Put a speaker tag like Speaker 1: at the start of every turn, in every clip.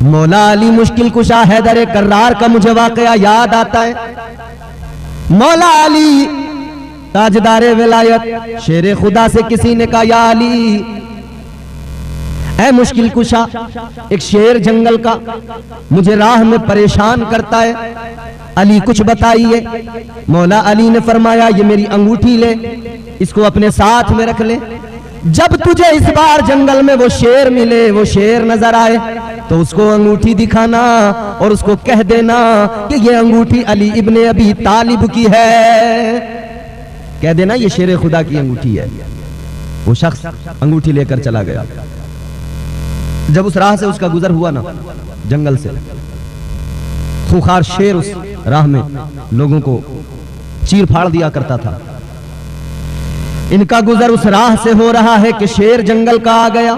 Speaker 1: मौला अली मुश्किल कुशा हैदर कर्रार का मुझे वाकया याद आता है। मौला अली ताजदारे विलायत शेर खुदा से किसी ने कहा, या अली ऐ मुश्किल कुशा, एक शेर जंगल का मुझे राह में परेशान करता है, अली कुछ बताइए। मौला अली ने फरमाया, ये मेरी अंगूठी ले, इसको अपने साथ में रख ले। जब तुझे इस बार जंगल में वो शेर मिले, वो शेर नजर आए, तो उसको अंगूठी दिखाना और उसको कह देना कि ये अंगूठी अली इब्ने अबी तालिब की है। कह देना ये शेर खुदा की अंगूठी है। वो शख्स अंगूठी लेकर चला गया। जब उस राह से उसका गुजर हुआ ना, जंगल से, खूंखार शेर उस राह में लोगों को चीर फाड़ दिया करता था। इनका गुजर उस राह से हो रहा है कि शेर जंगल का आ गया।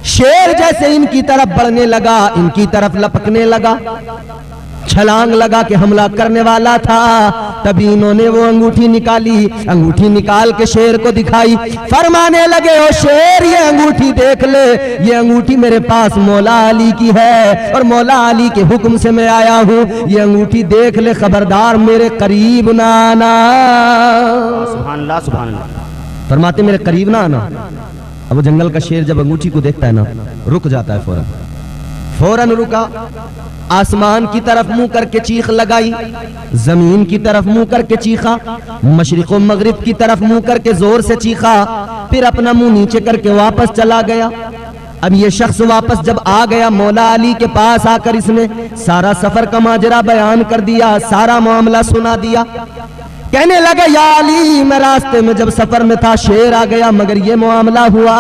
Speaker 1: शेर जैसे इनकी तरफ बढ़ने लगा, इनकी तरफ लपकने लगा, छलांग लगा कि हमला करने वाला था। तभी इन्होंने वो अंगूठी निकाली, अंगूठी निकाल के शेर को दिखाई, फरमाने लगे, ओ शेर ये अंगूठी देख ले, ये अंगूठी मेरे पास मौला अली की है और मौला अली के हुक्म से मैं आया हूँ, ये अंगूठी देख ले, खबरदार मेरे करीब ना आना।
Speaker 2: सुभान अल्लाह, सुभान अल्लाह।
Speaker 1: फरमाते मेरे करीब ना आना। अब वो जंगल का शेर जब अंगूठी को देखता है ना, रुक जाता है फौरन। फौरन रुका, आसमान की तरफ मुंह करके चीख लगाई, जमीन की तरफ मुंह करके चीखा, मशरिक व मगरिब की तरफ मुंह करके जोर से चीखा, फिर अपना मुंह नीचे करके वापस चला गया। अब ये शख्स वापस जब आ गया मौला अली के पास आकर इसने सारा सफर का माजरा बयान कर दिया, सारा मामला सुना दिया। कहने लगे, या अली मैं रास्ते में जब सफर में था शेर आ गया, मगर ये मामला हुआ,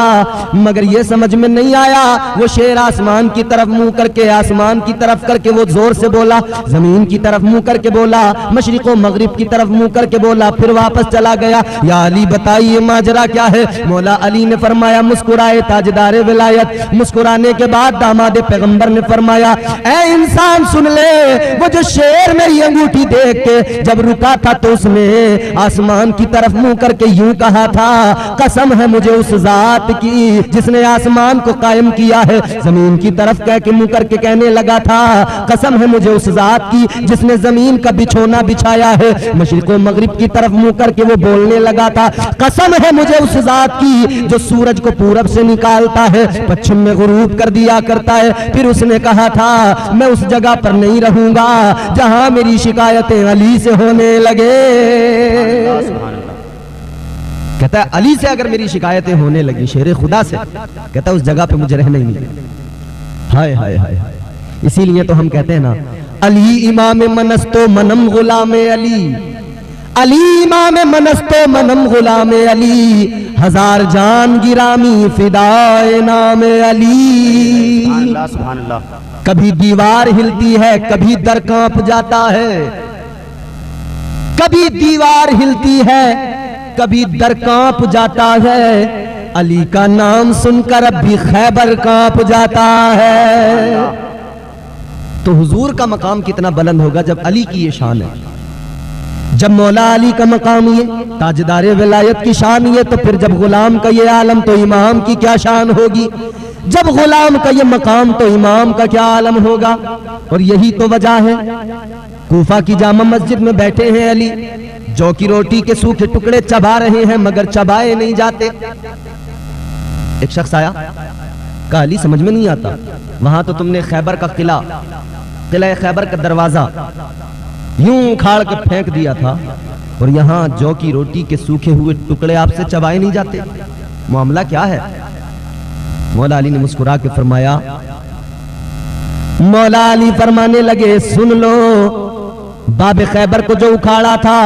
Speaker 1: मगर ये समझ में नहीं आया। वो शेर आसमान की तरफ मुंह करके, आसमान की तरफ करके वो जोर से बोला, जमीन की तरफ मुंह करके बोला, मशरिक व मगरिब की तरफ मुंह करके बोला, फिर वापस चला गया। या अली बताइए माजरा क्या है। मौला अली ने फरमाया, मुस्कुराए ताजदारे विलायत। मुस्कुराने के बाद दामाद पैगंबर ने फरमाया, ऐ इंसान सुन ले, वो जो शेर मेरी अंगूठी देख के जब रुका था तो उसने आसमान की तरफ मुंह करके यूं कहा था, कसम है मुझे उस जात की जिसने आसमान को कायम किया है। जमीन की तरफ कह के मुंह करके कहने लगा था, कसम है मुझे उस जात की जिसने जमीन का बिछोना बिछाया है। मशरिक व मगरिब की तरफ मुंह करके वो बोलने लगा था, कसम है मुझे उस जात की जो सूरज को पूरब से निकालता है, पश्चिम में गुरूब कर दिया करता है। फिर उसने कहा था, मैं उस जगह पर नहीं रहूंगा जहां मेरी शिकायतें अली से होने लगे। कहता है, अली से अगर मेरी शिकायतें होने लगी, शेर खुदा से, कहता है उस जगह पे मुझे रहना ही नहीं। हाय हाय हाय हाय। इसीलिए तो हम कहते हैं ना, अली इमाम मनस्तो मनम गुलाम अली, अली इमाम मनस्तो मनम गुलाम अली, हजार जान गिरामी फिदाए नाम अली।
Speaker 2: सुभान अल्लाह।
Speaker 1: कभी दीवार हिलती है, कभी दर कांप जाता है, कभी दीवार हिलती है, कभी दर कांप जाता है, अली का नाम सुनकर अब भी खैबर कांप जाता है। तो हुजूर का मकाम कितना बुलंद होगा जब अली की ये शान है। जब मौला अली का मकाम ये, ताजदारे विलायत की शान ये, तो फिर जब गुलाम का ये आलम, तो इमाम की क्या शान होगी। जब गुलाम का ये मकाम, तो इमाम का क्या आलम होगा। और यही तो वजह है, कूफा की जामा मस्जिद में बैठे हैं अली, जौ की रोटी के सूखे टुकड़े चबा रहे हैं, मगर चबाए नहीं जाते। एक शख्स आया, कहा, अली समझ में नहीं आता, वहां तो तुमने खैबर का किला खैबर का दरवाजा यूं उखाड़ के फेंक दिया था, और यहाँ जौ की रोटी के सूखे हुए टुकड़े आपसे चबाए नहीं जाते, मामला क्या है। मौला अली ने मुस्कुरा के फरमाया, मौला अली फरमाने लगे, सुन लो, बाबे खैबर को जो उखाड़ा था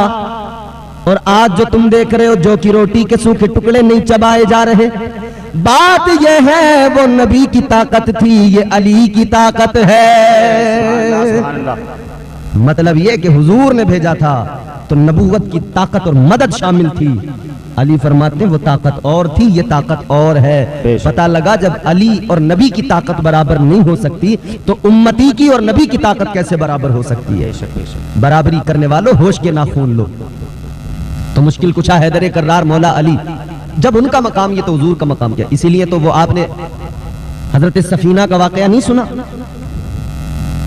Speaker 1: और आज जो तुम देख रहे हो जौ की रोटी के सूखे टुकड़े नहीं चबाए जा रहे, बात यह है वो नबी की ताकत थी, ये अली की ताकत है। मतलब ये कि हुजूर ने भेजा था तो नबूवत की ताकत और मदद शामिल थी। अली फरमाते हैं वो ताकत और थी, ये ताकत और है। पता लगा जब अली और नबी की ताकत बराबर नहीं हो सकती, तो उम्मती की और नबी की ताकत कैसे बराबर हो सकती है। बराबरी करने वालों होश के नाखून लो। तो मुश्किल कुशा हैदर कर्रार मौला अली, जब उनका मकाम ये तो हुजूर का मकाम क्या। इसीलिए तो वो आपने हजरत सफीना का वाकया नहीं सुना?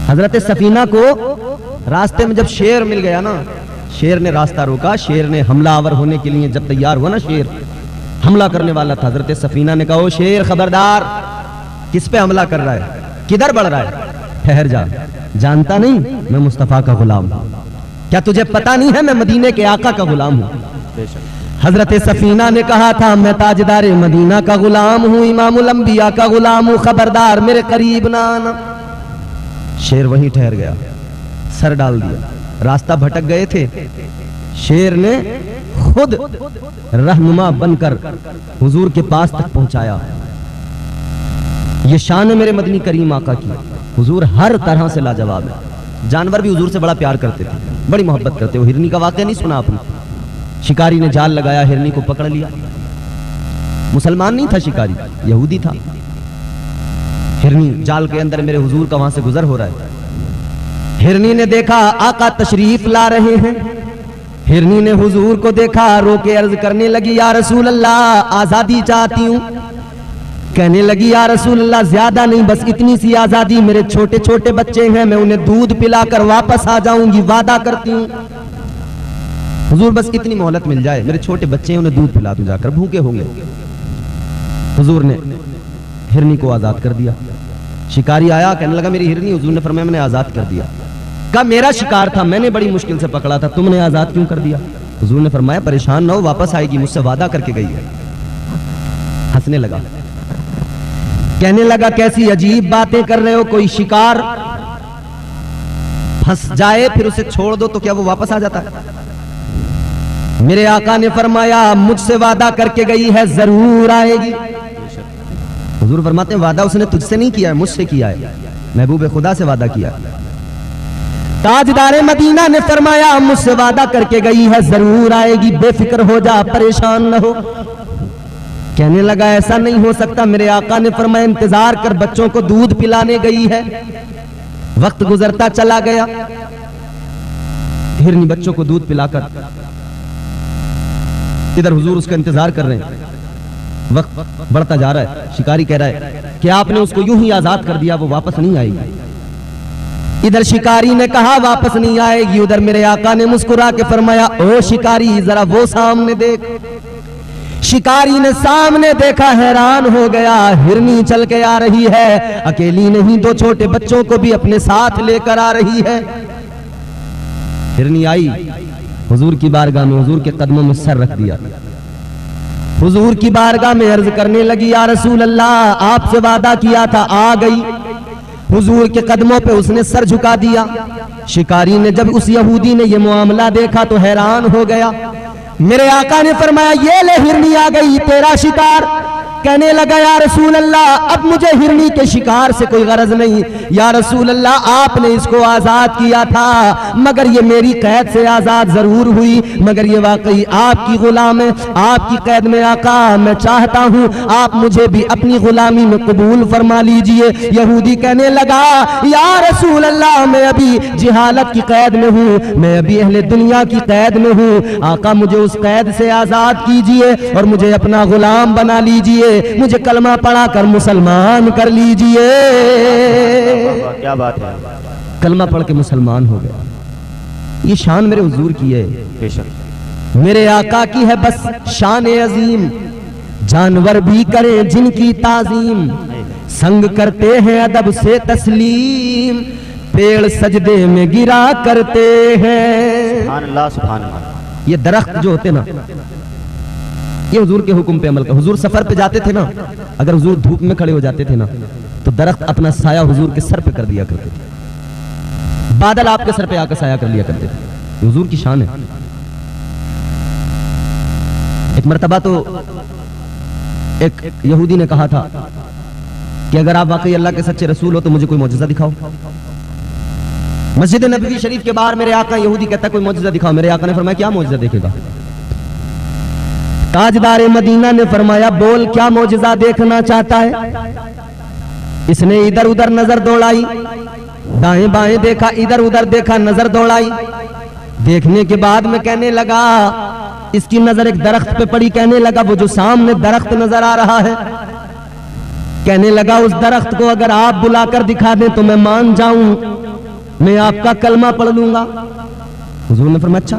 Speaker 1: हजरत सफीना को रास्ते में जब शेर मिल गया ना, शेर ने रास्ता रोका, शेर ने हमलावर होने के लिए जब तैयार हुआ ना, शेर हमला करने वाला था, हजरत सफीना ने कहा, ओ शेर खबरदार, किस पे हमला कर रहा है, किधर बढ़ रहा है, ठहर जा, जानता नहीं मैं मुस्तफा का गुलाम हूं? क्या तुझे पता नहीं है मैं मदीने के आका का गुलाम हूं? हजरत सफीना ने कहा था, मैं ताजदार मदीना का गुलाम हूं, इमामुल अंबिया का गुलाम हूं, खबरदार मेरे करीब ना आना। शेर वहीं ठहर गया, सर डाल दिया, रास्ता भटक गए थे, शेर ने खुद रहनुमा बनकर हुजूर के पास तक पहुंचाया। ये शान है मेरे मदनी करीम आका की, हुजूर हर तरह से लाजवाब है। जानवर भी हुजूर से बड़ा प्यार करते थे, बड़ी मोहब्बत करते। वो हिरनी का वाकया नहीं सुना आपने? शिकारी ने जाल लगाया, हिरनी को पकड़ लिया। मुसलमान नहीं था शिकारी, यहूदी था। हिरनी जाल के अंदर, मेरे हुजूर का वहां से गुजर हो रहा है। हिरनी ने देखा आका तशरीफ ला रहे हैं, हिरनी ने हुजूर को देखा, रो के अर्ज करने लगी, या रसूल अल्लाह आजादी चाहती हूं। कहने लगी, या रसूल अल्लाह ज्यादा नहीं, बस इतनी सी आजादी, मेरे छोटे छोटे बच्चे हैं, मैं उन्हें दूध पिलाकर वापस आ जाऊंगी, वादा करती हूँ। हुजूर बस इतनी मोहलत मिल जाए, मेरे छोटे बच्चे हैं, उन्हें दूध पिला दूं जाकर, भूखे होंगे। हुजूर ने हिरनी को आजाद कर दिया। शिकारी आया, कहने लगा मेरी हिरनी। हुजूर ने फरमाया मैंने आजाद कर दिया। कहा मेरा शिकार था, मैंने बड़ी मुश्किल से पकड़ा था, तुमने आजाद क्यों कर दिया? हुजूर ने फरमाया परेशान ना हो, वापस आएगी, मुझसे वादा करके गई है। हंसने लगा, कहने लगा कैसी अजीब बातें कर रहे हो, कोई शिकार फंस जाए फिर उसे छोड़ दो तो क्या वो वापस आ जाता है? मेरे आका ने फरमाया मुझसे वादा करके गई है, जरूर आएगी। हुजूर फरमाते हैं वादा उसने तुझसे नहीं किया है, मुझसे किया है, महबूब खुदा से वादा किया। ताजदार मदीना ने फरमाया मुझसे वादा करके गई है, जरूर आएगी, बेफिक्र हो जा, परेशान न हो। कहने लगा ऐसा नहीं हो सकता। मेरे आका ने फरमाया इंतजार कर, बच्चों को दूध पिलाने गई है। वक्त गुजरता चला गया, हिरनी बच्चों को दूध पिलाकर, इधर हुजूर उसका इंतजार कर रहे हैं। वक्त बढ़ता जा रहा है। शिकारी कह रहा है कि आपने उसको यूं ही आजाद कर दिया, वो वापस नहीं आएगी। इधर शिकारी ने कहा वापस नहीं आएगी, उधर मेरे आका ने मुस्कुरा के फरमाया ओ शिकारी जरा वो सामने देख। शिकारी ने सामने देखा, हैरान हो गया, हिरनी चल के आ रही है, अकेली नहीं, दो छोटे बच्चों को भी अपने साथ लेकर आ रही है। हिरनी आई हुजूर की बारगाह में, हुजूर के कदमों में सर रख दिया, हुजूर की बारगाह में अर्ज करने लगी या रसूल अल्लाह आपसे वादा किया था, आ गई। हुजूर के कदमों पे उसने सर झुका दिया। शिकारी ने जब उस यहूदी ने ये मामला देखा तो हैरान हो गया। मेरे आका ने फरमाया ये ले हिरनी आ गई, तेरा शिकार। कहने लगा या रसूल अल्लाह अब मुझे हिरनी के शिकार से कोई गरज नहीं, या रसूल अल्लाह आपने इसको आजाद किया था, मगर ये मेरी कैद से आजाद जरूर हुई, मगर ये वाकई आपकी गुलाम है, आपकी कैद में आका, मैं चाहता हूँ आप मुझे भी अपनी गुलामी में कबूल फरमा लीजिए। यहूदी कहने लगा या रसूल अल्लाह मैं अभी जिहालत की कैद में हूँ, मैं अभी अहले दुनिया की कैद में हूँ, आका मुझे उस कैद से आजाद कीजिए और मुझे अपना गुलाम बना लीजिए, मुझे कलमा पढ़ा कर मुसलमान कर लीजिए।
Speaker 2: क्या बात है,
Speaker 1: कलमा पढ़ के मुसलमान हो गया। ये शान मेरे हुजूर की है,
Speaker 2: बेशक
Speaker 1: मेरे आका की है बस शान अजीम। जानवर भी करें जिनकी ताजीम, संग करते हैं अदब से तस्लीम, पेड़ सजदे में गिरा करते हैं।
Speaker 2: सुभान अल्लाह, सुभान अल्लाह।
Speaker 1: ये दरख्त जो होते ना, ये हुजूर के हुक्म पे अमल कर। हुजूर सफर पे जाते थे ना, अगर हुजूर धूप में खड़े हो जाते थे ना तो दरख्त अपना साया हुजूर के सर पे कर दिया करते थे, बादल आपके सर पे आकर साया कर लिया करते थे। हुजूर की शान है। एक मर्तबा तो एक यहूदी ने कहा था कि अगर आप वाकई अल्लाह के सच्चे रसूल हो तो मुझे कोई मौजज़ा दिखाओ। मस्जिद नबवी शरीफ के बाहर मेरे आका, यहूदी कहता कोई मौजज़ा दिखाओ। मेरे आका ने फरमाया क्या मौजज़ा देखेगा? ताजदार मदीना ने फरमाया बोल क्या मौजज़ा देखना चाहता है? इसने इधर उधर नजर दौड़ाई, दाएं बाएं देखा, इधर उधर देखा, नजर दौड़ाई। देखने के बाद में कहने लगा, इसकी नजर एक दरख्त पे पड़ी, कहने लगा वो जो सामने दरख्त नजर आ रहा है कहने लगा उस दरख्त को अगर आप बुलाकर दिखा दें तो मैं मान जाऊं, मैं आपका कलमा पढ़ लूंगा। हुजूर ने फरमाया अच्छा।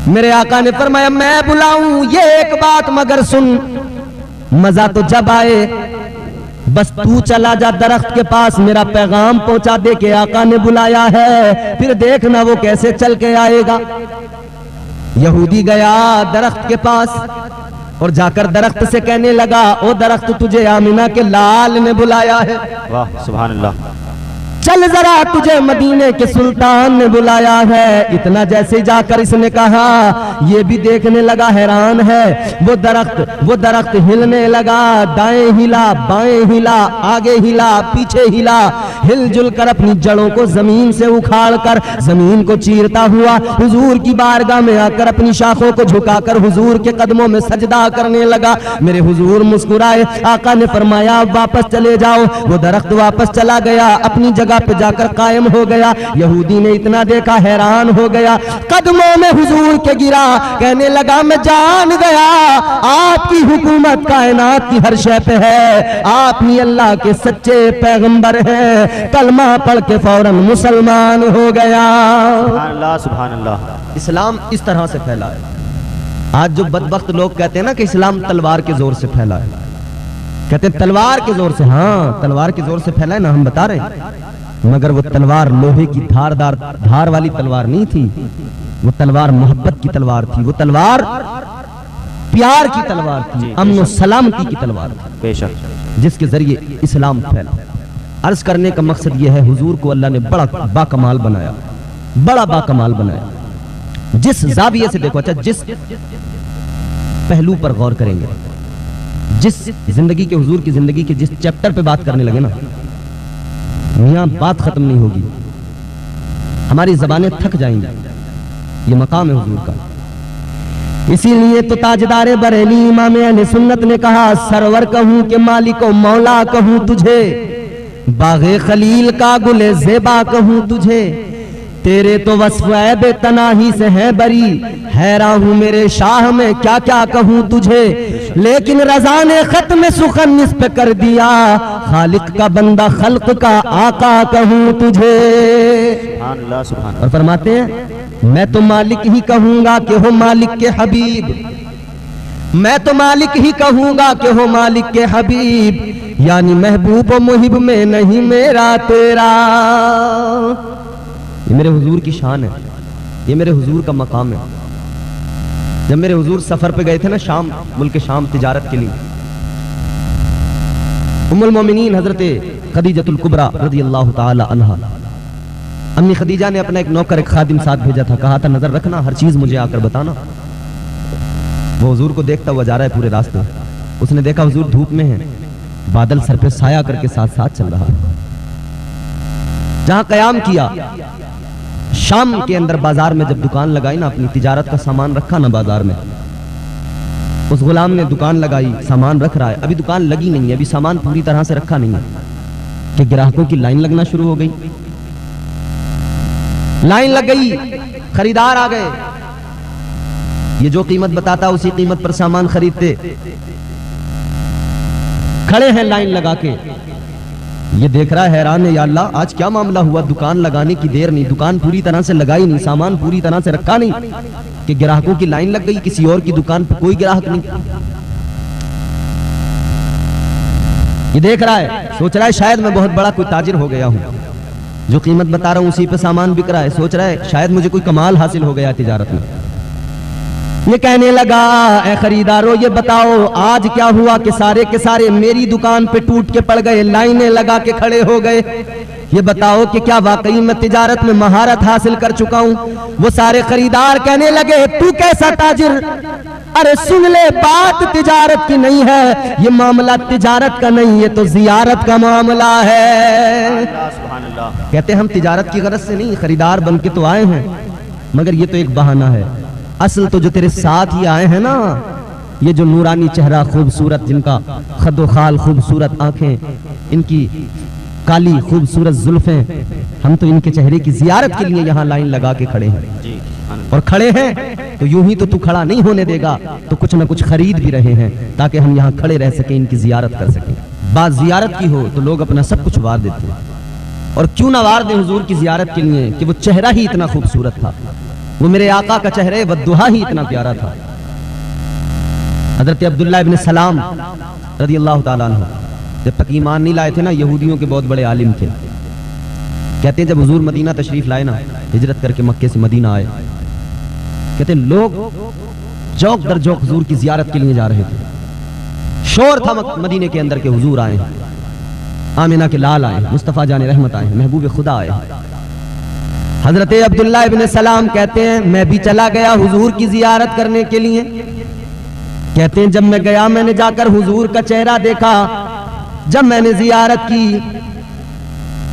Speaker 1: मेरे आका ने फरमाया मैं बुलाऊं ये एक बात, मगर सुन मजा तो जब आए, बस तू चला जा दरख्त के पास, मेरा पैगाम पहुंचा दे कि आका ने बुलाया है, फिर देखना वो कैसे चल के आएगा। यहूदी गया दरख्त के पास और जाकर दरख्त से कहने लगा ओ दरख्त, तुझे आमिना के लाल ने बुलाया है।
Speaker 2: वाह सुभान अल्लाह।
Speaker 1: चल जरा तुझे मदीने के सुल्तान ने बुलाया है। इतना जैसे जाकर इसने कहा, ये भी देखने लगा, हैरान है। वो दरख्त हिलने लगा, दाएं हिला, बाएं हिला, आगे हिला, पीछे हिला, हिलजुल कर अपनी जड़ों को जमीन से उखाड़ कर जमीन को चीरता हुआ हुजूर की बारगाह में आकर अपनी शाखों को झुकाकर हुजूर के कदमों में सजदा करने लगा। मेरे हुजूर मुस्कुराए, आका ने फरमाया वापस चले जाओ। वो दरख्त वापस चला गया, अपनी जगह पे जाकर कायम हो गया। यहूदी ने इतना देखा, हैरान हो गया, कदमों में हुजूर के गिरा, कहने लगा मैं जान गया आपकी हुकूमत कायनात की हर शय पे है, आप ही अल्लाह के सच्चे पैगंबर हैं। कलमा पढ़ के फौरन मुसलमान हो गया।
Speaker 2: सुभान अल्लाह सुभान अल्लाह।
Speaker 1: इस्लाम इस तरह से फैला है। आज जो बदबख्त लोग कहते हैं ना कि इस्लाम तलवार के जोर से फैला है, कहते हैं तलवार के जोर से, हाँ तलवार के जोर से फैला है ना, हम बता रहे हैं, मगर वो तलवार लोहे की धार वाली तलवार नहीं थी, वो तलवार मोहब्बत की तलवार थी, वो तलवार प्यार की तलवार थी, अमन सलामती की तलवार थी,
Speaker 2: बेशक,
Speaker 1: जिसके जरिए इस्लाम फैला। अर्ज करने का मकसद यह है, हुजूर को अल्लाह ने बड़ा बाकमाल बनाया, बड़ा बाकमाल बनाया। जिस जाविये से देखो, अच्छा जिस पहलू पर गौर करेंगे, जिस जिंदगी के हुजूर की जिंदगी के जिस चैप्टर पे बात करने लगे ना, यहाँ बात खत्म नहीं होगी, हमारी जबानें थक जाएंगी। ये मकाम है हुजूर का। इसीलिए तो ताजदारे बरेली इमाम अहले सुन्नत ने कहा, सरवर कहूं कि मालिको मौला कहूं तुझे, बागे खलील का गुले ज़ेबा कहूं तुझे, तेरे तो वस्फ़ ऐबे तनाही से है बरी, हैरान हूं मेरे शाह में क्या क्या कहूं तुझे, लेकिन रज़ा ने खत्म सुखन निस पे कर दिया, खालिक का बंदा खल्क का आका कहूं तुझे।
Speaker 2: सुभान अल्लाह सुभान अल्लाह।
Speaker 1: और फरमाते हैं मैं तो मालिक ही कहूंगा कि हो मालिक के हबीब, मैं तो मालिक ही कहूंगा कि हो मालिक के हबीब, यानी महबूब व मुहिब में नहीं मेरा तेरा। ये मेरे हुजूर की शान है, ये मेरे हुजूर का मकाम है। जब मेरे हुजूर सफर पे गए थे ना शाम, मुल्क शाम तिजारत के लिए, उम्मुल मोमिनीन हजरत खदीजतुल कुबरा रज़ियल्लाहु ताला अन्हा, अम्मी खदीजा ने अपना एक नौकर एक खादिम साथ भेजा था, कहा था नजर रखना, हर चीज मुझे आकर बताना। वो हुजूर को देखता हुआ जा रहा है पूरे रास्ते, उसने देखा हुजूर धूप में है, बादल सर पे साया करके साथ साथ चल रहा है। जहां कयाम किया, शाम के अंदर बाजार में जब दुकान लगाई ना, अपनी तिजारत का सामान रखा ना बाजार में, उस गुलाम ने दुकान लगाई, सामान रख रहा है, अभी दुकान लगी नहीं है, अभी सामान पूरी तरह से रखा नहीं है, कि ग्राहकों की लाइन लगना शुरू हो गई। लाइन लग गई, खरीदार आ गए, ये जो कीमत बताता उसी कीमत पर सामान खरीदते, खड़े हैं लाइन लगा के। ये देख रहा है, हैरान है, या अल्लाह आज क्या मामला हुआ, दुकान लगाने की देर नहीं, दुकान पूरी तरह से लगाई नहीं, सामान पूरी तरह से रखा नहीं, कि ग्राहकों की लाइन लग गई, किसी और की दुकान पर कोई ग्राहक नहीं। ये देख रहा है, सोच रहा है शायद मैं बहुत बड़ा कोई ताजिर हो गया हूं, जो कीमत बता रहा हूं उसी पे सामान बिक रहा है, सोच रहा है शायद मुझे कोई कमाल हासिल हो गया तिजारत में। ये कहने लगा, ए खरीदारों ये बताओ आज क्या हुआ कि सारे के सारे मेरी दुकान पे टूट के पड़ गए, लाइनें लगा के खड़े हो गए, ये बताओ कि क्या वाकई मैं तिजारत में महारत हासिल कर चुका हूं। वो सारे खरीदार कहने लगे, तू कैसा ताजिर, अरे सुन ले, बात तिजारत की नहीं है, ये मामला तिजारत का नहीं, ये तो जियारत का मामला है। कहते हम तिजारत की गरज से नहीं, खरीदार बन के तो आए हैं, मगर ये तो एक बहाना है, असल तो जो तेरे साथ ही आए हैं ना, ये जो नूरानी चेहरा खूबसूरत, जिनका खदो खाल खूबसूरत आंखें, इनकी काली खूबसूरत जुल्फें, हम तो इनके चेहरे की जियारत के लिए यहाँ लाइन लगा के खड़े हैं। और खड़े हैं तो यूं ही तो तू खड़ा नहीं होने देगा, तो कुछ ना कुछ खरीद भी रहे हैं ताकि हम यहाँ खड़े रह सके, इनकी जियारत कर सकें। बात जियारत की हो तो लोग अपना सब कुछ वार देते हैं। और क्यों ना वार दें हुजूर की जियारत के लिए कि वो चेहरा ही इतना खूबसूरत था, वो मेरे आका का चेहरे वद्दुहा ही इतना प्यारा था। हजरत अब्दुल्लाह इब्न सलाम रज़ी अल्लाह ताला अन्हु जब तक ईमान नहीं लाए थे ना, यहूदियों के बहुत बड़े आलिम थे। कहते हैं जब हुजूर मदीना तशरीफ लाए ना, हिजरत करके मक्के से मदीना आए, कहते हैं लोग जौक दर जौक हुजूर की जियारत के लिए जा रहे थे। शोर था मदीने के अंदर के हुजूर आए हैं, आमिना के लाल आए, मुस्तफ़ा जान रहमत आए, महबूब खुदा आए। हजरत अब्दुल्लाह इब्न सलाम कहते हैं मैं भी चला गया हुजूर की जियारत करने के लिए। कहते हैं जब मैं गया मैंने जाकर हुजूर का चेहरा देखा। जब मैंने जियारत की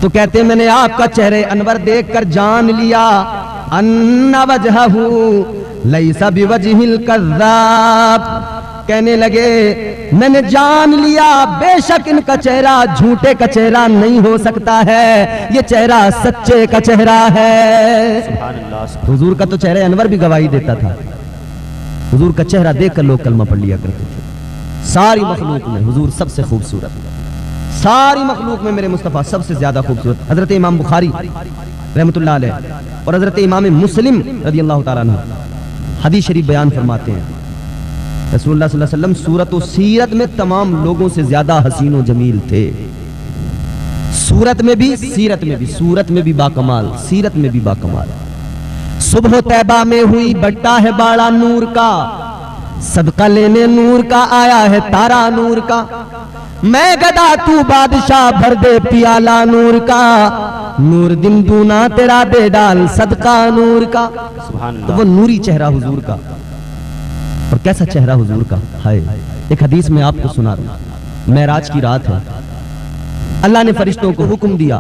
Speaker 1: तो कहते हैं मैंने आपका चेहरे अनवर देखकर जान लिया, अन्ना वजहहू लैसा बिवजहिल कज़्ज़ाब। कहने लगे मैंने जान लिया बेशक इनका चेहरा झूठे का चेहरा नहीं हो सकता है, ये चेहरा सच्चे का चेहरा है। हुजूर का तो चेहरे अनवर भी गवाही देता था। हुजूर का चेहरा देखकर लोग कलमा पढ़ लिया करते थे। सारी मखलूक में हुजूर सबसे खूबसूरत, सारी मखलूक में मेरे मुस्तफ़ा सबसे ज्यादा खूबसूरत। हजरत इमाम बुखारी रहमतुल्लाह अलैह और हजरत इमाम मुस्लिम रज़ी अल्लाह ताला अन्हु हदीस शरीफ बयान फरमाते हैं रसूलुल्लाह सल्लल्लाहु अलैहि वसल्लम सूरत और सीरत में तमाम लोगों से ज्यादा हसीन और जमील थे। सूरत में भी सीरत में भी, सूरत में भी बाकमाल, सीरत में भी बाकमाल। सुबह तैबा में हुई बट्टा है बाड़ा नूर का, सदका लेने नूर का आया है तारा नूर का। मैं गदा तू बादशाह भर दे पियाला नूर का, नूर दिन दूना तेरा दे डाल सदका नूर का। तो वो नूरी चेहरा हुजूर का, और कैसा चेहरा हुजूर का है। एक हदीस में आपको सुना रहा हूं, मेराज की रात है, अल्लाह ने फरिश्तों को हुक्म दिया,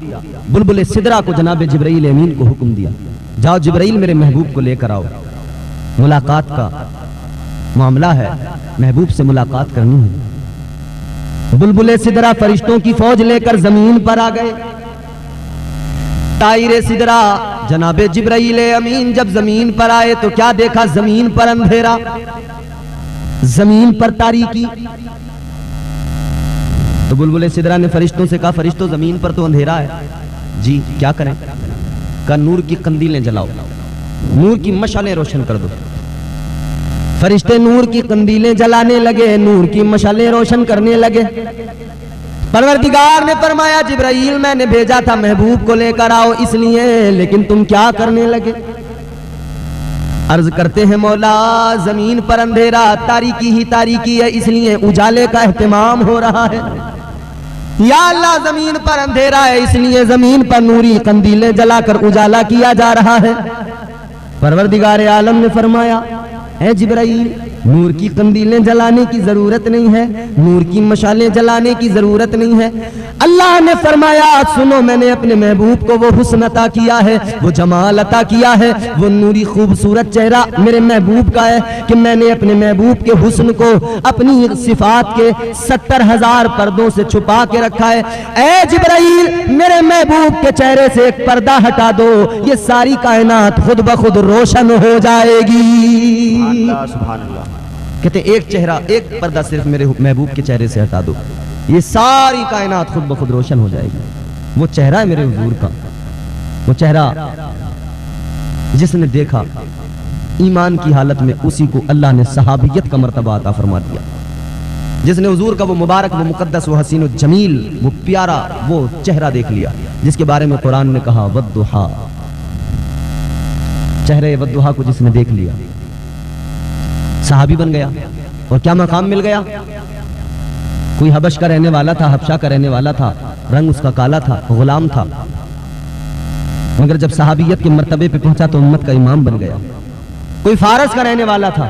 Speaker 1: बुलबुल सिदरा को जनाब जिब्राइल अमीन को हुक्म दिया, जाओ जिब्राइल मेरे महबूब को लेकर आओ, मुलाकात का मामला है, महबूब से मुलाकात करनी है। बुलबुल सिदरा फरिश्तों की फौज लेकर जमीन पर आ गए। ताइरे सिदरा जनाबे जिब्राइल अमीन जब जमीन पर आए तो क्या देखा, जमीन पर अंधेरा, जमीन पर तारीकी। तो बुलबुल सिदरा ने फरिश्तों से कहा फरिश्तों जमीन पर तो अंधेरा है, जी क्या करें? का नूर की कंदीलें जलाओ, नूर की मशालें रोशन कर दो। फरिश्ते नूर की कंदीलें जलाने लगे, नूर की मशालें रोशन करने लगे। परवरदिगार ने फरमाया जिब्राइल मैंने भेजा था महबूब को लेकर आओ इसलिए, लेकिन तुम क्या करने लगे? अर्ज करते हैं मौला जमीन पर अंधेरा, तारीकी ही तारीकी है इसलिए उजाले का एहतमाम हो रहा है। या अल्लाह जमीन पर अंधेरा है इसलिए जमीन पर नूरी कंदीलें जलाकर उजाला किया जा रहा है। परवरदिगार आलम ने फरमाया ऐ जिब्राइल नूर की कंदीलें जलाने की जरूरत नहीं है, नूर की मशालें जलाने की जरूरत नहीं है। अल्लाह ने फरमाया सुनो मैंने अपने महबूब को वो हुस्न अता किया है, वो जमाल अता किया है, वो नूरी खूबसूरत चेहरा मेरे महबूब का है कि मैंने अपने महबूब के हुस्न को अपनी सिफात के 70,000 पर्दों से छुपा के रखा है। ऐ जिब्राइल मेरे महबूब के चेहरे से एक पर्दा हटा दो, ये सारी कायनात खुद ब खुद रोशन हो जाएगी।
Speaker 2: सुभान अल्लाह।
Speaker 1: कहते एक चेहरा एक पर्दा सिर्फ मेरे महबूब के चेहरे से हटा दो, ये सारी कायनात खुद ब खुद रोशन हो जाएगी। वो चेहरा है मेरे हुजूर का, वो चेहरा जिसने देखा ईमान की हालत में उसी को अल्लाह ने सहाबियत का मर्तबा अता फरमा दिया। जिसने हुजूर का वो मुबारक वो मुकद्दस वो हसीन वो जमील वो प्यारा वो चेहरा देख लिया जिसके बारे में कुरान ने कहा वद्दुहा, चेहरे वद्दुहा को जिसने देख लिया सहाबी बन गया। और क्या मकाम मिल गया? कोई हबश का रहने वाला था, हबशा का रहने वाला था, रंग उसका काला था, गुलाम था, मगर जब सहाबियत के मर्तबे पे पहुंचा तो उम्मत का इमाम बन गया। कोई फारस का रहने वाला था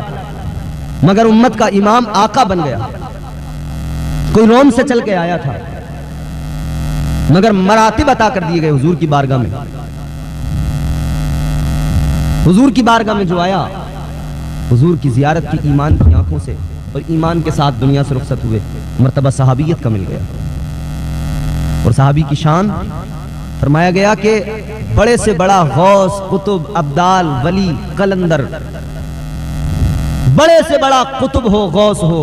Speaker 1: मगर उम्मत का इमाम आका बन गया। कोई रोम से चल के आया था मगर मरातिब अता कर दिए गए हुजूर की बारगाह में। हुजूर की बारगाह में जो आया हुजूर की जियारत की ईमान की आंखों से और ईमान के साथ दुनिया से रुखसत हुए, मर्तबा सहाबियत का मिल गया। और सहाबी की शान फरमाया गया कि बड़े से बड़ा गौस कुतुब अब्दाल वली कलंदर, बड़े से बड़ा कुतुब हो गौस हो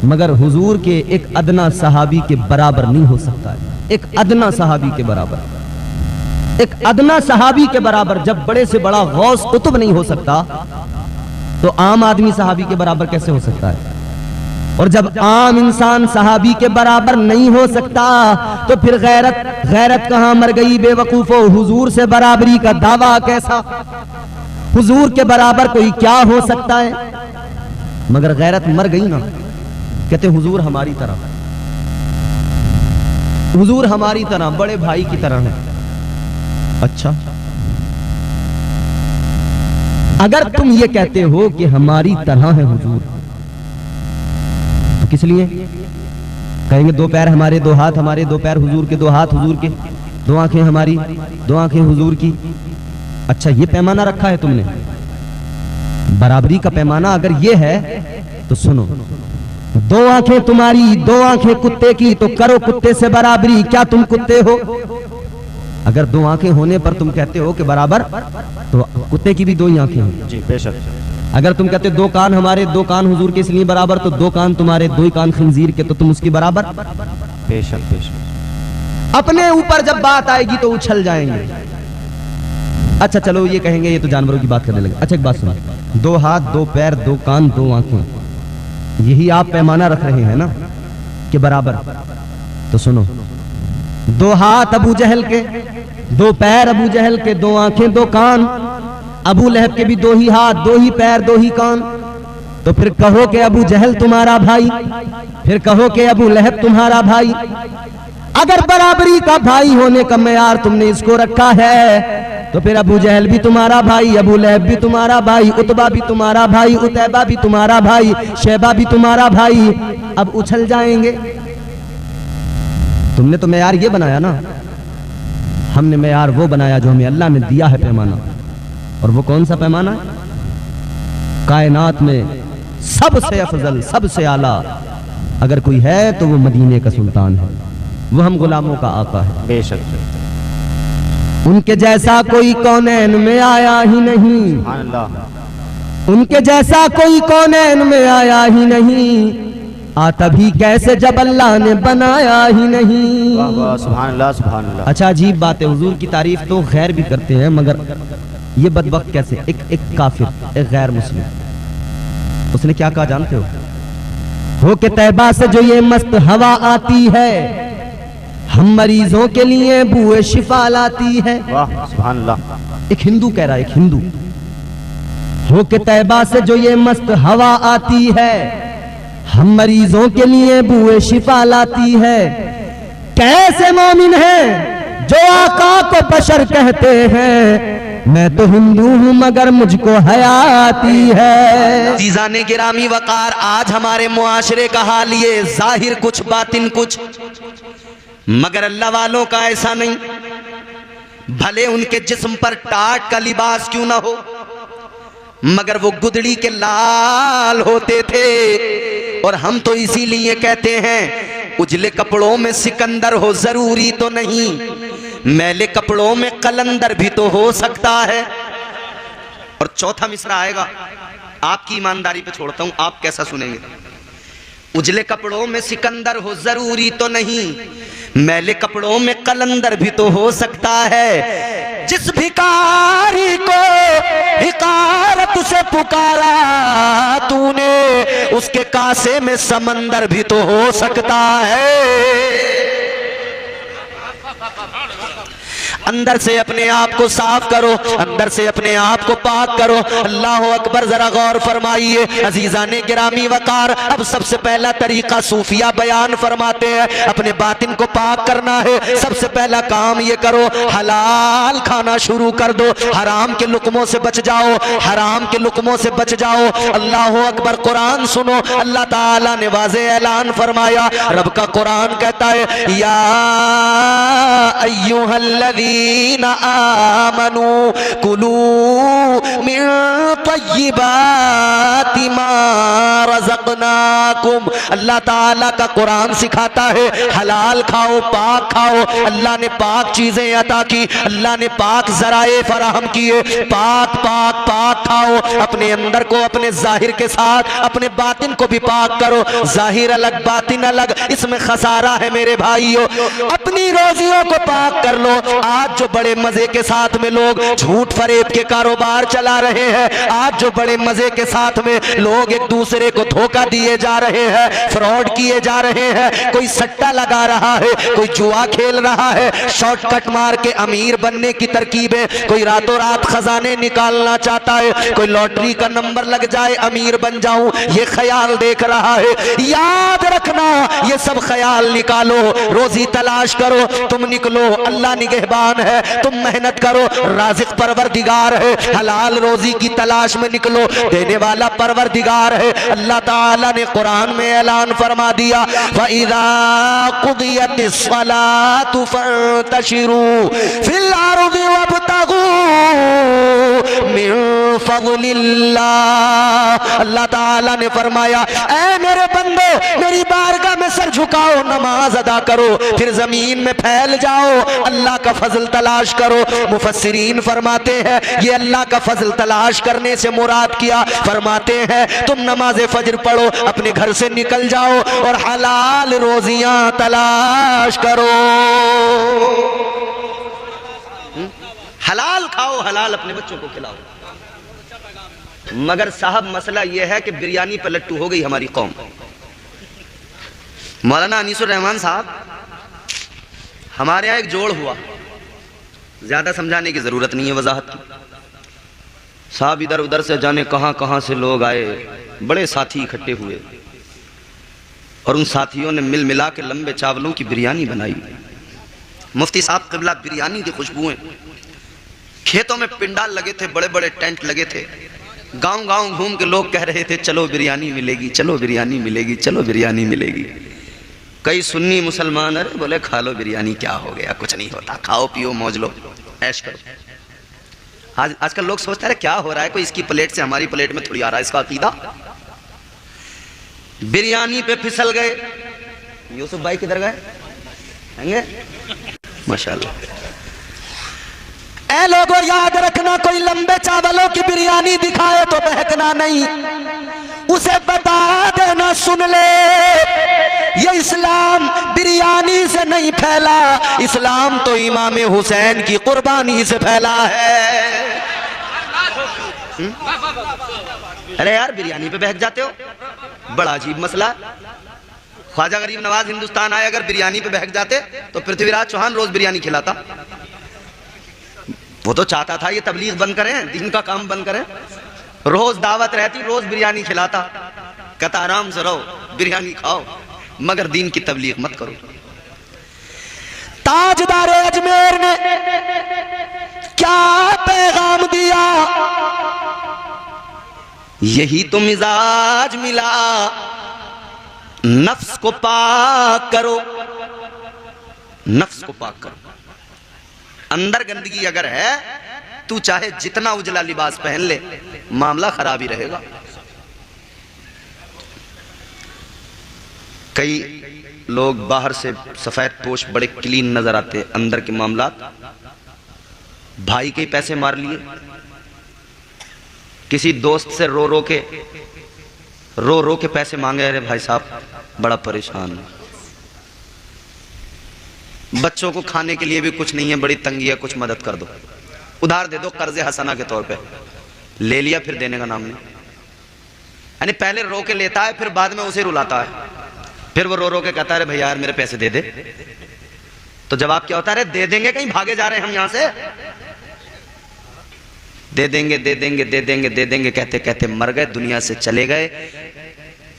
Speaker 1: मगर हुजूर के एक अदना सहाबी के बराबर नहीं हो सकता है। एक अदना सहाबी के बराबर, एक अदना सहाबी के बराबर। जब बड़े से बड़ा गौस कुतुब नहीं हो सकता तो आम आदमी सहाबी के बराबर कैसे हो सकता है? और जब आम इंसान सहाबी के बराबर नहीं हो सकता तो फिर गैरत कहां मर गई बेवकूफो? हुजूर से बराबरी का दावा कैसा? हुजूर के बराबर कोई क्या हो सकता है? मगर गैरत मर गई ना। कहते हुजूर हमारी तरह, हुजूर हमारी तरह, बड़े भाई की तरह है। अच्छा, अगर तुम ये कहते हो कि हमारी तरह है हुजूर, तो किस लिए कहेंगे दो पैर हमारे, दो हाथ हमारे, दो पैर हुजूर के, दो हाथ हुजूर के, दो आंखें हमारी, दो आंखें हुजूर की। अच्छा, ये पैमाना रखा है तुमने? बराबरी का पैमाना अगर ये है तो सुनो, दो आंखें तुम्हारी, दो आंखें कुत्ते की, तो करो कुत्ते से बराबरी। क्या तुम कुत्ते हो? अगर दो आंखें होने पर तुम कहते हो कि बराबर, तो कुत्ते की भी दो ही आंखें हैं।
Speaker 2: जी बेशक।
Speaker 1: अगर तुम कहते दो कान हमारे, दो कान हुजूर के इसलिए बराबर, तो दो कान तुम्हारे, दो ही कान खंजीर के, तो तुम उसकी बराबर।
Speaker 2: बेशक बेशक।
Speaker 1: अपने ऊपर जब बात आएगी तो उछल जाएंगे। अच्छा चलो, ये कहेंगे ये तो जानवरों की बात करने लगे। अच्छा एक बात सुनो, दो हाथ, दो पैर, दो कान, दो आंखें, यही आप पैमाना रख रहे हैं ना कि बराबर? तो सुनो, दो हाथ अबू जहल के, दो पैर अबू जहल के, दो आंखें, दो कान। अबू लहब के भी दो ही हाथ, दो ही पैर, दो ही कान। तो फिर कहो कि अबू जहल तुम्हारा भाई, फिर कहो कि अबू लहब तुम्हारा भाई। अगर बराबरी का भाई होने का मेयार तुमने इसको रखा है तो फिर अबू जहल भी तुम्हारा भाई, अबू लहब भी तुम्हारा भाई, उतबा भी तुम्हारा भाई, उतैबा भी तुम्हारा भाई, शैबा भी तुम्हारा भाई। अब उछल जाएंगे। तुमने तो मेयार ये बनाया ना, हमने मेयार वो बनाया जो हमें अल्लाह ने दिया है पैमाना। और वो कौन सा पैमाना? कायनात में सबसे अफजल, सबसे आला अगर कोई है तो वो मदीने का सुल्तान है, वो हम गुलामों का आका है।
Speaker 2: बेशक।
Speaker 1: उनके जैसा कोई कौनैन में आया ही नहीं, उनके जैसा कोई कौनैन में आया ही नहीं, आता भी कैसे जब अल्लाह ने बनाया ही नहीं।
Speaker 2: वाह वाह, सुभान अल्लाह सुभान अल्लाह।
Speaker 1: अच्छा अजीब बात है, हुजूर की तारीफ तो खैर भी करते हैं, मगर ये बदबख्त कैसे? एक काफिर, एक गैर मुस्लिम, उसने क्या कहा जानते हो के तैबा से जो ये मस्त हवा आती है, हम मरीजों के लिए बुए शिफा लाती है।
Speaker 2: वाह सुभान अल्लाह।
Speaker 1: एक हिंदू कह रहा है, एक हिंदू, हो के तैबा से जो ये मस्त हवा आती है, हम मरीजों के लिए बुए शिफा लाती है। कैसे मोमिन है जो आका को बशर कहते हैं, मैं तो हिंदू हूं मगर मुझको हया आती है। जीजाने गिरामी वकार, आज हमारे मुआशरे का हाल ये, जाहिर कुछ बातिन कुछ, मगर अल्लाह वालों का ऐसा नहीं। भले उनके जिस्म पर टाट का लिबास क्यों ना हो, मगर वो गुदड़ी के लाल होते थे। और हम तो इसीलिए कहते हैं, उजले कपड़ों में सिकंदर हो जरूरी तो नहीं, मैले कपड़ों में कलंदर भी तो हो सकता है। और चौथा मिसरा आएगा, आपकी ईमानदारी पे छोड़ता हूं, आप कैसा सुनेंगे। उजले कपड़ों में सिकंदर हो जरूरी तो नहीं, मैले कपड़ों में कलंदर भी तो हो सकता है। जिस भिखारी को हिकारत से पुकारा तूने, उसके कासे में समंदर भी तो हो सकता है। अंदर से अपने आप को साफ करो, अंदर से अपने आप को पाक करो। अल्लाह अकबर, जरा गौर फरमाइए अजीजाने गिरामी वकार। अब सबसे पहला तरीका सूफिया बयान फरमाते हैं, अपने बातिन को पाक करना है। सबसे पहला काम ये करो, हलाल खाना शुरू कर दो, हराम के लुकमों से बच जाओ, हराम के लुकमों से बच जाओ। अल्लाह अकबर। कुरान सुनो, अल्लाह ताला ने वाज़े ऐलान फरमाया, रब का कुरान कहता है, या अय्युहल्लज़ीना आमनू कुलू मिन तय्यिबाति
Speaker 3: बिमा रज़क़नाकुम। अल्लाह ताला का कुरान सिखाता है हलाल खाओ, पाक खाओ। अल्लाह ने पाक चीजें अता की, अल्लाह ने पाक जराए फराहम किए। पाक पाक पाक खाओ, अपने अंदर को अपने जाहिर के साथ अपने बातिन को भी पाक करो। जाहिर अलग बातिन अलग, इसमें खसारा है मेरे भाइयों। अपनी रोजियों को पाक कर लो। आज जो बड़े मजे के साथ में लोग झूठ फरेब के कारोबार चला रहे हैं, आज जो बड़े मजे के साथ में लोग एक दूसरे को धोखा दिए जा रहे हैं, फ्रॉड किए जा रहे हैं, कोई सट्टा लगा रहा है, कोई जुआ खेल रहा है, शॉर्टकट मार के अमीर बनने की तरकीबें, कोई रातों रात खजाने निकालना चाहता है, कोई लॉटरी का नंबर लग जाए अमीर बन जाऊं, ये ख्याल देख रहा है। याद रखना, ये सब ख्याल निकालो, रोजी तलाश करो, तुम निकलो, अल्लाह निगहबान है, तुम मेहनत करो, राज़िक परवरदिगार है, हलाल रोजी की तलाश में निकलो, देने वाला परवरदिगार है। अल्लाह ताला ने कुरान में ऐलान फरमा दिया, फ़इज़ा क़ुदियतिस सलातु फ़ंतशिरू फ़िल अर्ज़ि वब्तगू मिन फ़ज़लिल्लाह। अल्लाह ताला ने फरमाया, ऐ मेरे बंदो, मेरी बारगाह में सर झुकाओ, नमाज अदा करो, फिर जमीन में फैल जाओ, अल्लाह का फजल तलाश करो। मुफस्सिरीन फरमाते हैं ये अल्लाह का फजल तलाश करने से मुराद किया, फरमाते हैं तुम नमाज फजर पढ़ो, अपने घर से निकल जाओ और हलाल रोजियां तलाश करो। हलाल खाओ, हलाल अपने बच्चों को खिलाओ। मगर साहब मसला यह है कि बिरयानी पे लट्टू हो गई हमारी कौम। मौलाना अनीसुर रहमान साहब, हमारे यहाँ एक जोड़ हुआ, ज्यादा समझाने की जरूरत नहीं है, वजाहत की। साहब इधर उधर से जाने कहां कहां से लोग आए, बड़े साथी इकट्ठे हुए और उन साथियों ने मिल मिला के लंबे चावलों की बिरयानी बनाई। मुफ्ती साहब क़िबला बिरयानी की खुशबुएं, खेतों में पिंडाल लगे थे, बड़े बड़े टेंट लगे थे, गांव गांव घूम के लोग कह रहे थे चलो बिरयानी मिलेगी, चलो बिरयानी मिलेगी, चलो बिरयानी मिलेगी। कई सुन्नी मुसलमान अरे बोले खा लो बिरयानी, क्या हो गया, कुछ नहीं होता, खाओ पियो मौज लो ऐश करो। आजकल लोग सोचते हैं क्या हो रहा है, कोई इसकी प्लेट से हमारी प्लेट में थोड़ी आ रहा है, इसका अकीदा। बिरयानी पे फिसल गए। यूसुफ भाई किधर गए हैंगे? माशाल्लाह। ऐ लोगों याद रखना, कोई लंबे चावलों की बिरयानी दिखाए तो बहकना नहीं, उसे बता देना सुन ले ये इस्लाम बिरयानी से नहीं फैला, इस्लाम तो इमाम हुसैन की कुर्बानी से फैला है। अरे यार बिरयानी पे बहक जाते हो, बड़ा अजीब मसला। ख्वाजा गरीब नवाज हिंदुस्तान आए, अगर बिरयानी पे बहक जाते तो पृथ्वीराज चौहान रोज बिरयानी खिलाता। वो तो चाहता था ये तबलीग बंद करें, दीन का काम बंद करें, रोज दावत रहती, रोज बिरयानी खिलाता, कहता आराम से रहो, बिरयानी खाओ, मगर दीन की तबलीग मत करो। ताजदार अजमेर ने क्या पैगाम दिया, यही तो मिजाज मिला, नफ्स को पाक करो, नफ्स को पाक करो। अंदर गंदगी अगर है, तू चाहे जितना उजला लिबास पहन ले, मामला खराब ही रहेगा। कई लोग बाहर से सफेद पोश बड़े क्लीन नजर आते, अंदर के मामलात, भाई के पैसे मार लिए, किसी दोस्त से रो रो के पैसे मांगे, अरे भाई साहब बड़ा परेशान है, बच्चों को खाने के लिए भी कुछ नहीं है, बड़ी तंगी है, कुछ मदद कर दो, उधार दे दो कर्जे हसना के तौर पे, ले लिया फिर देने का नाम नहीं। यानी पहले रो के लेता है, फिर बाद में उसे रुलाता है, फिर वो रो के कहता है भैया यार मेरे पैसे दे दे, तो जवाब क्या होता है, दे देंगे, कहीं भागे जा रहे हैं हम यहां से, दे देंगे दे देंगे दे देंगे दे देंगे कहते कहते मर गए, दुनिया से चले गए।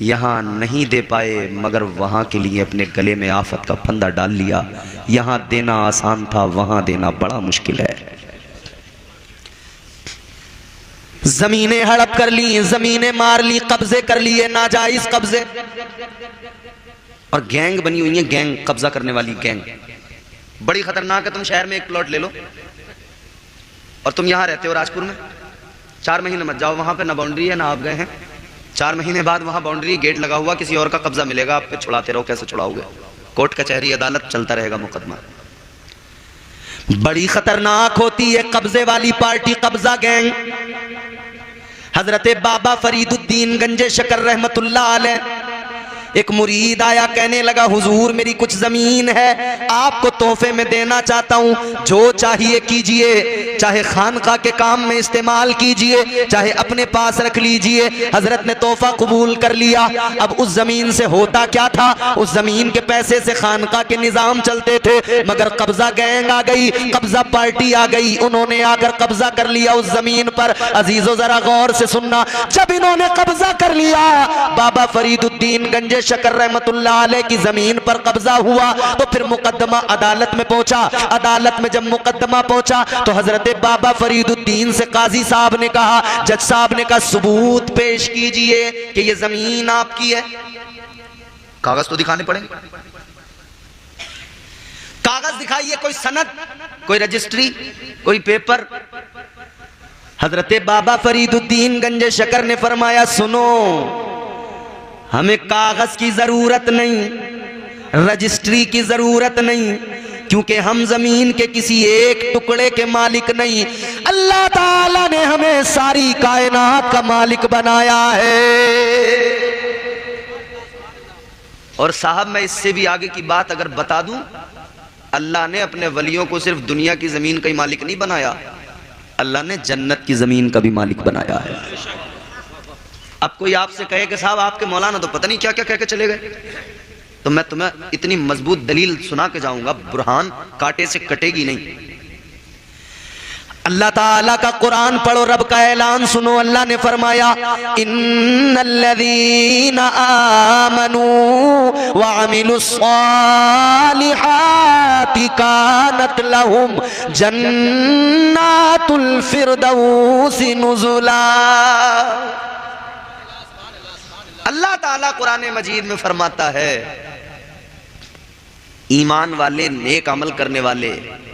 Speaker 3: यहां नहीं दे पाए मगर वहां के लिए अपने गले में आफत का फंदा डाल लिया। यहां देना आसान था, वहां देना बड़ा मुश्किल है। जमीनें हड़प कर ली, जमीनें मार ली, कब्जे कर लिए, नाजायज कब्जे, और गैंग बनी हुई है, गैंग कब्जा करने वाली गैंग बड़ी खतरनाक है। तुम शहर में एक प्लॉट ले लो और तुम यहां रहते हो राजपुर में, 4 महीने मत जाओ वहां पे, ना बाउंड्री है ना आप गए हैं, 4 महीने बाद वहां बाउंड्री गेट लगा हुआ, किसी और का कब्जा मिलेगा, आप पे छुड़ाते रहो, कैसे छुड़ाओगे? कोर्ट कचहरी अदालत चलता रहेगा मुकदमा। बड़ी खतरनाक होती है कब्जे वाली पार्टी, कब्जा गैंग। हजरत बाबा फरीदुद्दीन गंजे शकर रहमतुल्लाह अलैह, एक मुरीद आया, कहने लगा हुजूर मेरी कुछ जमीन है, आपको तोहफे में देना चाहता हूँ, जो चाहिए कीजिए, चाहे खानका के काम में इस्तेमाल कीजिए, चाहे अपने पास रख लीजिए। हजरत ने तोहफा कबूल कर लिया। अब उस जमीन से होता क्या था, उस जमीन के पैसे से खानका के निजाम चलते थे, मगर कब्जा गैंग आ गई, कब्जा पार्टी आ गई, उन्होंने आकर कब्जा कर लिया उस जमीन पर। अजीजों जरा गौर से सुनना, जब इन्होंने कब्जा कर लिया, बाबा फरीदुद्दीन गंजे शकर रहमतुल्लाह अलैह की जमीन पर कब्जा हुआ, तो फिर मुकदमा अदालत में पहुंचा। अदालत में जब मुकदमा पहुंचा तो हजरत बाबा फरीदुद्दीन से काजी साहब ने कहा, जज साहब ने कहा सबूत पेश कीजिए कि ये जमीन आपकी है। कागज तो दिखाने पड़ेंगे, कागज दिखाइए, कोई सनद, कोई रजिस्ट्री, कोई पेपर। हजरत बाबा फरीदुद्दीन गंजे शकर ने फरमाया सुनो, हमें कागज की जरूरत नहीं, रजिस्ट्री की जरूरत नहीं, क्योंकि हम जमीन के किसी एक टुकड़े के मालिक नहीं, अल्लाह ताला ने हमें सारी कायनात का मालिक बनाया है। और साहब मैं इससे भी आगे की बात अगर बता दूं, अल्लाह ने अपने वलियों को सिर्फ दुनिया की जमीन का ही मालिक नहीं बनाया, अल्लाह ने जन्नत की जमीन का भी मालिक बनाया है। अब कोई आपसे कहे कि साहब आपके मौलाना तो पता नहीं क्या क्या कह के चले गए, तो मैं तुम्हें इतनी मजबूत दलील सुना के जाऊंगा, बुरहान कांटे से कटेगी नहीं। अल्लाह ताला का कुरान पढ़ो, रब का ऐलान सुनो। अल्लाह ने फरमाया इन्नल्लज़ीना आमनू व अमिलुस्सालिहाति कानत लहुम जन्नातुल फिरदौसी नुज़ुला। अल्लाह ताला कुरान मजीद में फरमाता है, ईमान वाले, नेक अमल करने वाले,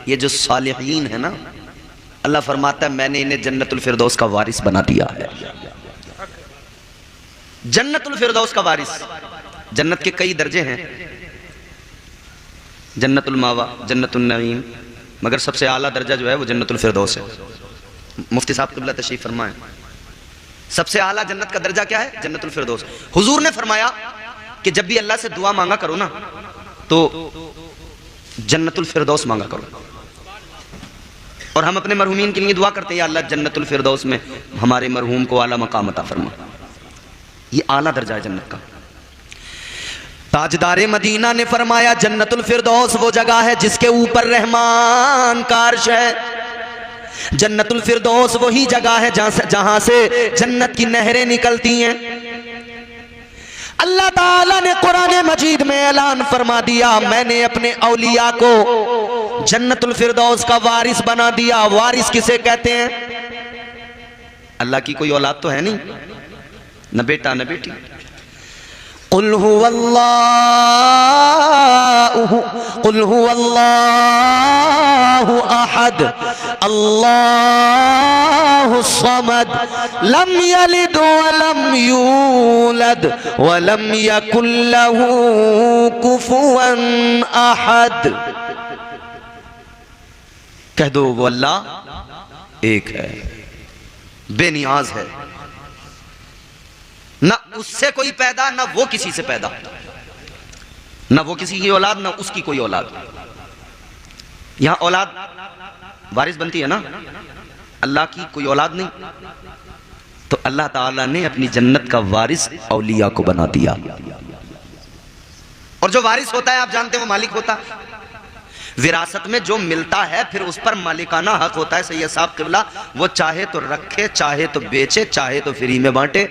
Speaker 3: ये जो सालिहीन है ना, अल्लाह फरमाता है मैंने इन्हें जन्नतुल फिरदौस का वारिस बना दिया है। जन्नतुल फिरदौस का वारिस। जन्नत के कई दर्जे हैं, जन्नतुल मावा, जन्नतुल नईम, मगर सबसे आला दर्जा जो है वो जन्नतुल फिरदौस है। मुफ्ती साहब क़िबला तशरीफ फरमाएं, सबसे आला जन्नत का दर्जा क्या है? जन्नतुल फिरदौस। हुजूर ने फरमाया कि जब भी अल्लाह से दुआ मांगा करो ना, तो जन्नतुल फिरदौस मांगा करो। और हम अपने मरहूमीन के लिए दुआ करते हैं, या अल्लाह जन्नतुल फिरदौस में हमारे मरहूम को आला मकाम अता फरमा। ये आला दर्जा है जन्नत का। ताजदारे मदीना ने फरमाया जन्नतुल फिरदौस वो जगह है जिसके ऊपर रहमान का अर्श है। जन्नतुल फिरदौस वही जगह है जहां से जन्नत की नहरें निकलती हैं। अल्लाह ताला ने कुरान मजीद में ऐलान फरमा दिया, मैंने अपने औलिया को जन्नतुल फिरदौस का वारिस बना दिया। वारिस किसे कहते हैं? अल्लाह की कोई औलाद तो है नहीं, न बेटा न बेटी। कुल हुवल्लाहु अहद अल्लाहु समद लम यलिद वलम यूलद वलम यकुल लहू कुफुवन अहद। कह दो वो अल्लाह एक है, बेनियाज है, ना उससे कोई पैदा, ना वो किसी से पैदा, ना वो किसी की औलाद, ना उसकी कोई औलाद। यहां औलाद वारिस बनती है ना, अल्लाह की कोई औलाद नहीं, तो अल्लाह ताला ने अपनी जन्नत का वारिस औलिया को बना दिया। और जो वारिस होता है आप जानते हैं वो मालिक होता है। विरासत में जो मिलता है फिर उस पर मालिकाना हक होता है। सैयद साहब क़िबला वो चाहे तो रखे, चाहे तो बेचे, चाहे तो फ्री में बांटे,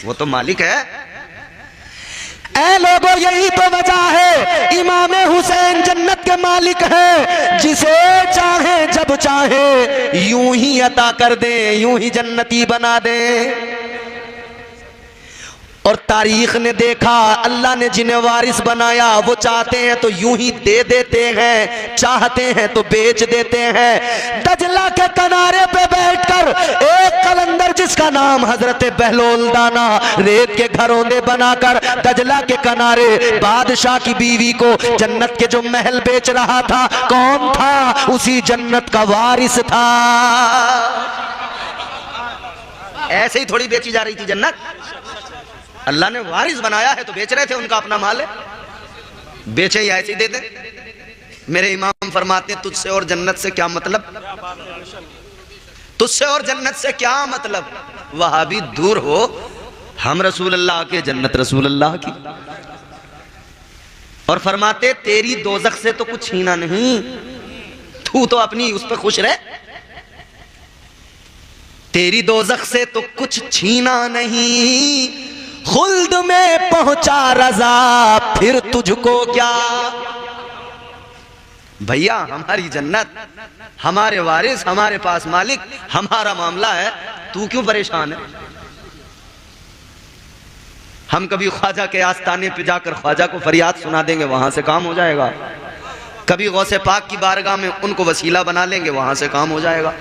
Speaker 3: वो तो मालिक है। ऐ लोगों, यही तो वजह है इमाम हुसैन जन्नत के मालिक हैं। जिसे चाहे जब चाहे यूं ही अता कर दे, यूं ही जन्नती बना दे। और तारीख ने देखा, अल्लाह ने जिन्हें वारिस बनाया वो चाहते हैं तो यूं ही दे देते हैं, चाहते हैं तो बेच देते हैं। दजला के किनारे पे बैठकर एक कलंदर जिसका नाम हजरत बहलोल दाना रेत के घरौंदे बनाकर दजला के किनारे बादशाह की बीवी को जन्नत के जो महल बेच रहा था, कौन था? उसी जन्नत का वारिस था। ऐसे ही थोड़ी बेची जा रही थी जन्नत, अल्लाह ने वारिस बनाया है तो बेच रहे थे, उनका अपना माल है, बेचे या ऐसे ही दे दे। मेरे इमाम फरमाते हैं तुझसे और जन्नत से क्या मतलब, तुझसे और जन्नत से क्या मतलब। वहां भी दूर हो, हम रसूल अल्लाह के, जन्नत रसूल अल्लाह की। और फरमाते तेरी दोजख से तो कुछ छीना नहीं, तू तो अपनी उस पर खुश रह, तेरी दोजख से तो कुछ छीना नहीं, खुल्द में पहुंचा रजा फिर तुझको क्या। भैया हमारी जन्नत, हमारे वारिस, हमारे पास मालिक, हमारा मामला है, तू क्यों परेशान है। हम कभी ख्वाजा के आस्ताने पे जाकर ख्वाजा को फरियाद सुना देंगे, वहां से काम हो जाएगा। कभी गौसे पाक की बारगाह में उनको वसीला बना लेंगे, वहां से काम हो जाएगा।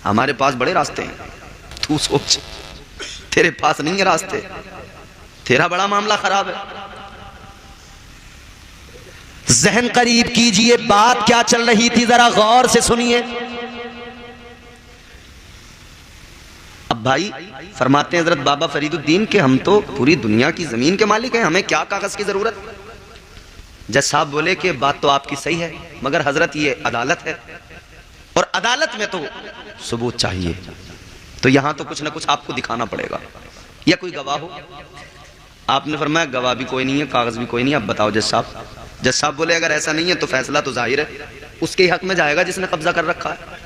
Speaker 3: हमारे पास बड़े रास्ते हैं, तू सोच, तेरे पास नहीं है रास्ते, तेरा बड़ा मामला खराब है। जहन करीब कीजिए, बात क्या चल रही थी जरा गौर से सुनिए। अब भाई फरमाते हैं हजरत बाबा फरीदुद्दीन के हम तो पूरी दुनिया की जमीन के मालिक हैं, हमें क्या कागज की जरूरत। जज साहब बोले कि बात तो आपकी सही है, मगर हजरत ये अदालत है और अदालत में तो सबूत चाहिए, तो यहां तो कुछ ना कुछ आपको दिखाना पड़ेगा, या कोई गवाह हो। आपने फरमाया गवाह भी कोई नहीं है, कागज भी कोई नहीं है, अब बताओ जज साहब। जज साहब बोले अगर ऐसा नहीं है तो फैसला तो जाहिर है उसके हक में जाएगा जिसने कब्जा कर रखा है।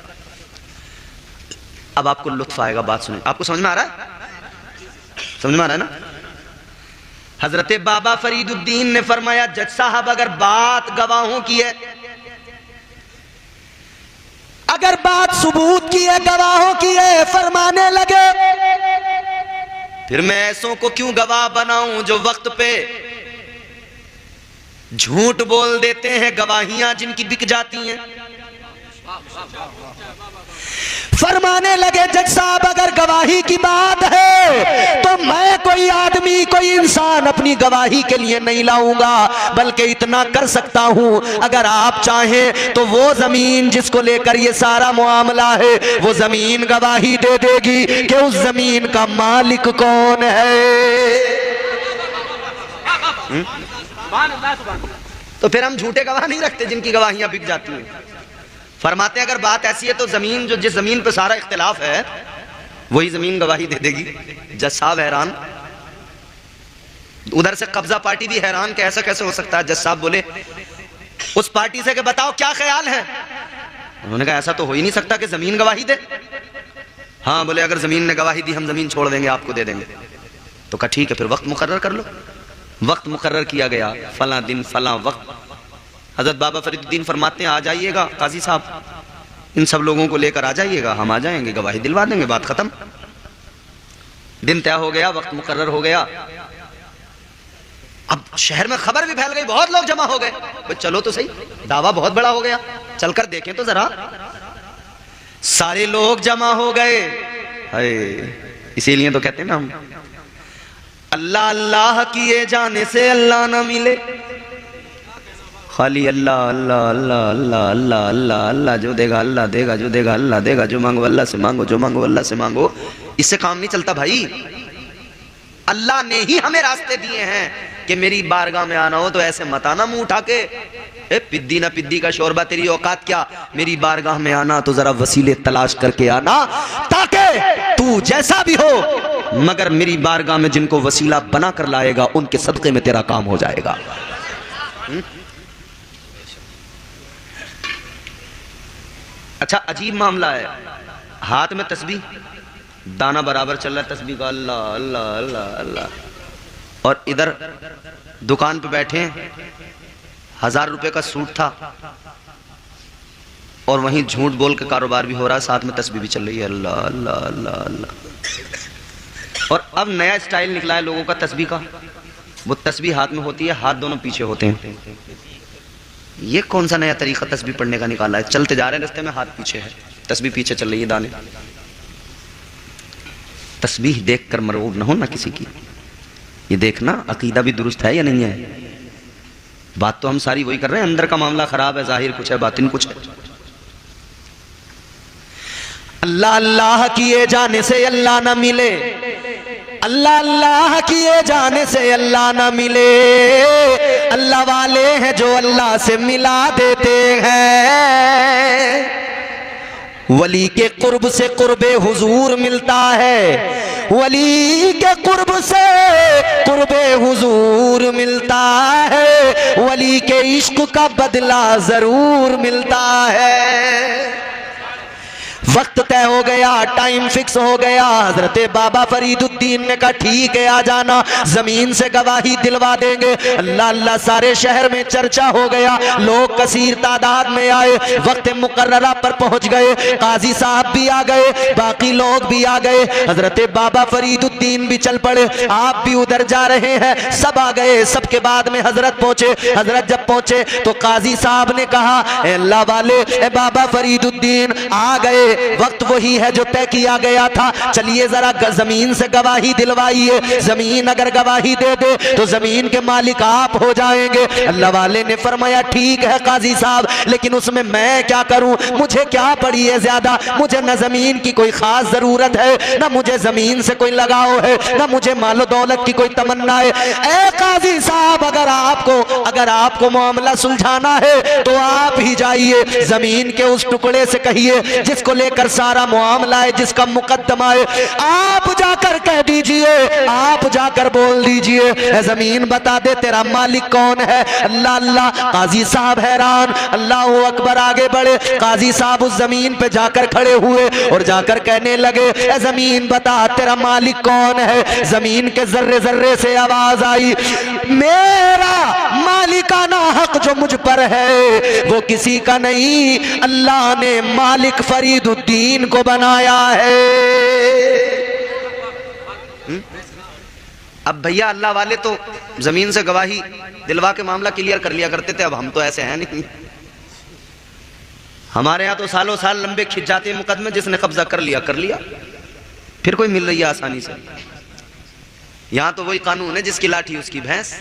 Speaker 3: अब आपको लुत्फ आएगा, बात सुनिए। आपको समझ में आ रहा है, समझ में आ रहा है ना। हजरत बाबा फरीदुद्दीन ने फरमाया जज साहब अगर बात गवाहों की है, अगर बात सबूत की है, गवाहों की है, फरमाने लगे, फिर मैं ऐसों को क्यों गवाह बनाऊं जो वक्त पे झूठ बोल देते हैं, गवाहियां जिनकी बिक जाती हैं। फरमाने लगे जज साहब अगर गवाही की बात है तो मैं कोई आदमी, कोई इंसान अपनी गवाही के लिए नहीं लाऊंगा, बल्कि इतना कर सकता हूं, अगर आप चाहें तो वो जमीन जिसको लेकर ये सारा मामला है, वो जमीन गवाही दे देगी कि उस जमीन का मालिक कौन है। तो फिर हम झूठे गवाह नहीं रखते जिनकी गवाहियां बिक जाती हैं। फरमाते अगर बात ऐसी है तो जमीन, जो जिस जमीन पे सारा इख्तिलाफ है वही जमीन गवाही दे देगी। जज साहब हैरान, उधर से कब्जा पार्टी भी हैरान कि ऐसा कैसे हो सकता है। जज साहब बोले उस पार्टी से कि बताओ क्या ख्याल है। उन्होंने कहा ऐसा तो हो ही नहीं सकता कि जमीन गवाही दे। हाँ, बोले अगर जमीन ने गवाही दी हम जमीन छोड़ देंगे, आपको दे देंगे। तो कहा ठीक है, फिर वक्त मुकर्रर कर लो। वक्त मुकर्रर किया गया, फला दिन फला वक्त। हजरत बाबा फरीदुद्दीन फरमाते हैं आ जाइएगा काजी साहब, इन सब लोगों को लेकर आ जाइएगा, हम आ जाएंगे, गवाही दिलवा देंगे, बात खत्म। दिन तय हो गया, वक्त मुकर्रर हो गया। अब शहर में खबर भी फैल गई, बहुत लोग जमा हो गए। चलो तो सही, दावा बहुत बड़ा हो गया, चलकर देखें तो जरा। सारे लोग जमा हो गए। इसीलिए तो कहते हैं ना हम, अल्लाह अल्लाह किए जाने से अल्लाह ना मिले, खाली अल्लाह अल्लाह अल्लाह अल्लाह अल्लाह अल्लाह अल्लाह, जो देगा अल्लाह देगा, जो देगा अल्लाह देगा, जो मांगो अल्लाह से मांगो, जो मांगो अल्लाह से मांगो। इससे काम नहीं चलता भाई। अल्लाह ने ही हमें रास्ते दिए हैं कि मेरी बारगाह में आना हो तो ऐसे मत आना मुंह उठा के, पिद्दी ना पिद्दी का शोरबा, तेरी औकात क्या। मेरी बारगाह में आना तो जरा वसीले तलाश करके आना, ताकि तू जैसा भी हो मगर मेरी बारगाह में जिनको वसीला बना कर लाएगा उनके सदक़े में तेरा काम हो जाएगा। अच्छा, अजीब मामला है। हाथ में तस्बीह, दाना बराबर चल रहा है तस्बीह का, अल्लाह अल्लाह अल्लाह अल्लाह, और इधर दुकान पे बैठे हैं, 1000 रुपए का सूट था और वहीं झूठ बोल के कारोबार भी हो रहा है, साथ में तस्बीह भी चल रही है, अल्लाह अल्लाह अल्लाह अल्लाह। और अब नया स्टाइल निकला है लोगों का तस्बीह का, वो तस्बीह हाथ में होती है, हाथ दोनों पीछे होते हैं। ये कौन सा नया तरीका तस्बीह पढ़ने का निकाला है? चलते जा रहे हैं रास्ते में, हाथ पीछे है, तस्बीह पीछे चल रही है, दाने। तस्बीह देखकर मरऊब न हो ना किसी की। ये देखना अकीदा भी दुरुस्त है या नहीं है। बात तो हम सारी वही कर रहे हैं, अंदर का मामला खराब है, जाहिर कुछ है, बातिन कुछ है। अल्लाह अल्लाह किए जाने से अल्लाह ना मिले, अल्लाह अल्लाह किए जाने से अल्लाह ना मिले। अल्लाह वाले हैं जो अल्लाह से मिला देते हैं। वली के कुर्ब से कुर्बे हुजूर मिलता है, वली के कुर्ब से कुर्बे हुजूर मिलता है। वली के इश्क का बदला जरूर मिलता है। वक्त तय हो गया, टाइम फिक्स हो गया। हजरत बाबा फरीदुद्दीन ने कहा ठीक है, आ जाना, जमीन से गवाही दिलवा देंगे। अल्लाह अल्लाह सारे शहर में चर्चा हो गया, लोग कसीर तादाद में आए। वक्त मुकर्ररा पर पहुंच गए, काजी साहब भी आ गए, बाकी लोग भी आ गए। हजरत बाबा फरीदुद्दीन भी चल पड़े, आप भी उधर जा रहे हैं, सब आ गए। सबके बाद में हजरत पहुंचे। हजरत जब पहुंचे तो काजी साहब ने कहा, अल्लाह वाले, बाबा फरीदुद्दीन आ गए, वक्त वही है जो तय किया गया था, चलिए जरा जमीन से गवाही दिलवाइए। जमीन अगर गवाही दे दे तो जमीन के मालिक आप हो जाएंगे। अल्लाह वाले ने फरमाया ठीक है काजी साहब, लेकिन उसमें मैं क्या करूं, मुझे क्या पड़ी है ज्यादा, मुझे न जमीन की कोई खास जरूरत है, न मुझे जमीन से कोई लगाव है, न मुझे मालो दौलत की कोई तमन्ना है। ए काजी साहब, अगर आपको मामला सुलझाना है तो आप ही जाइए, जमीन के उस टुकड़े से कहिए जिसको लेकर सारा मामला है, जिसका मुकद्दमा है, आप जाकर कह दीजिए, आप जाकर बोल दीजिए, जमीन बता दे तेरा मालिक कौन है। अल्लाह अल्लाह, काजी साहब हैरान, अल्लाह अकबर, आगे बढ़े। काजी साहब उस जमीन पे जाकर खड़े हुए और जाकर कहने लगे, ए जमीन बता तेरा मालिक कौन है। जमीन के जर्रे जर्रे से आवाज आई, मेरा मालिकाना हक जो मुझ पर है वो किसी का नहीं, अल्लाह ने मालिक फरीदुद्दीन को बनाया है। अब भैया अल्लाह वाले तो जमीन से गवाही दिलवा के मामला क्लियर कर लिया करते थे, अब हम तो ऐसे हैं नहीं। हमारे यहाँ तो सालों साल लंबे खिंच जाते हैं मुकदमे, जिसने कब्जा कर लिया, फिर कोई मिल रही है आसानी से। यहाँ तो वही कानून है, जिसकी लाठी उसकी भैंस।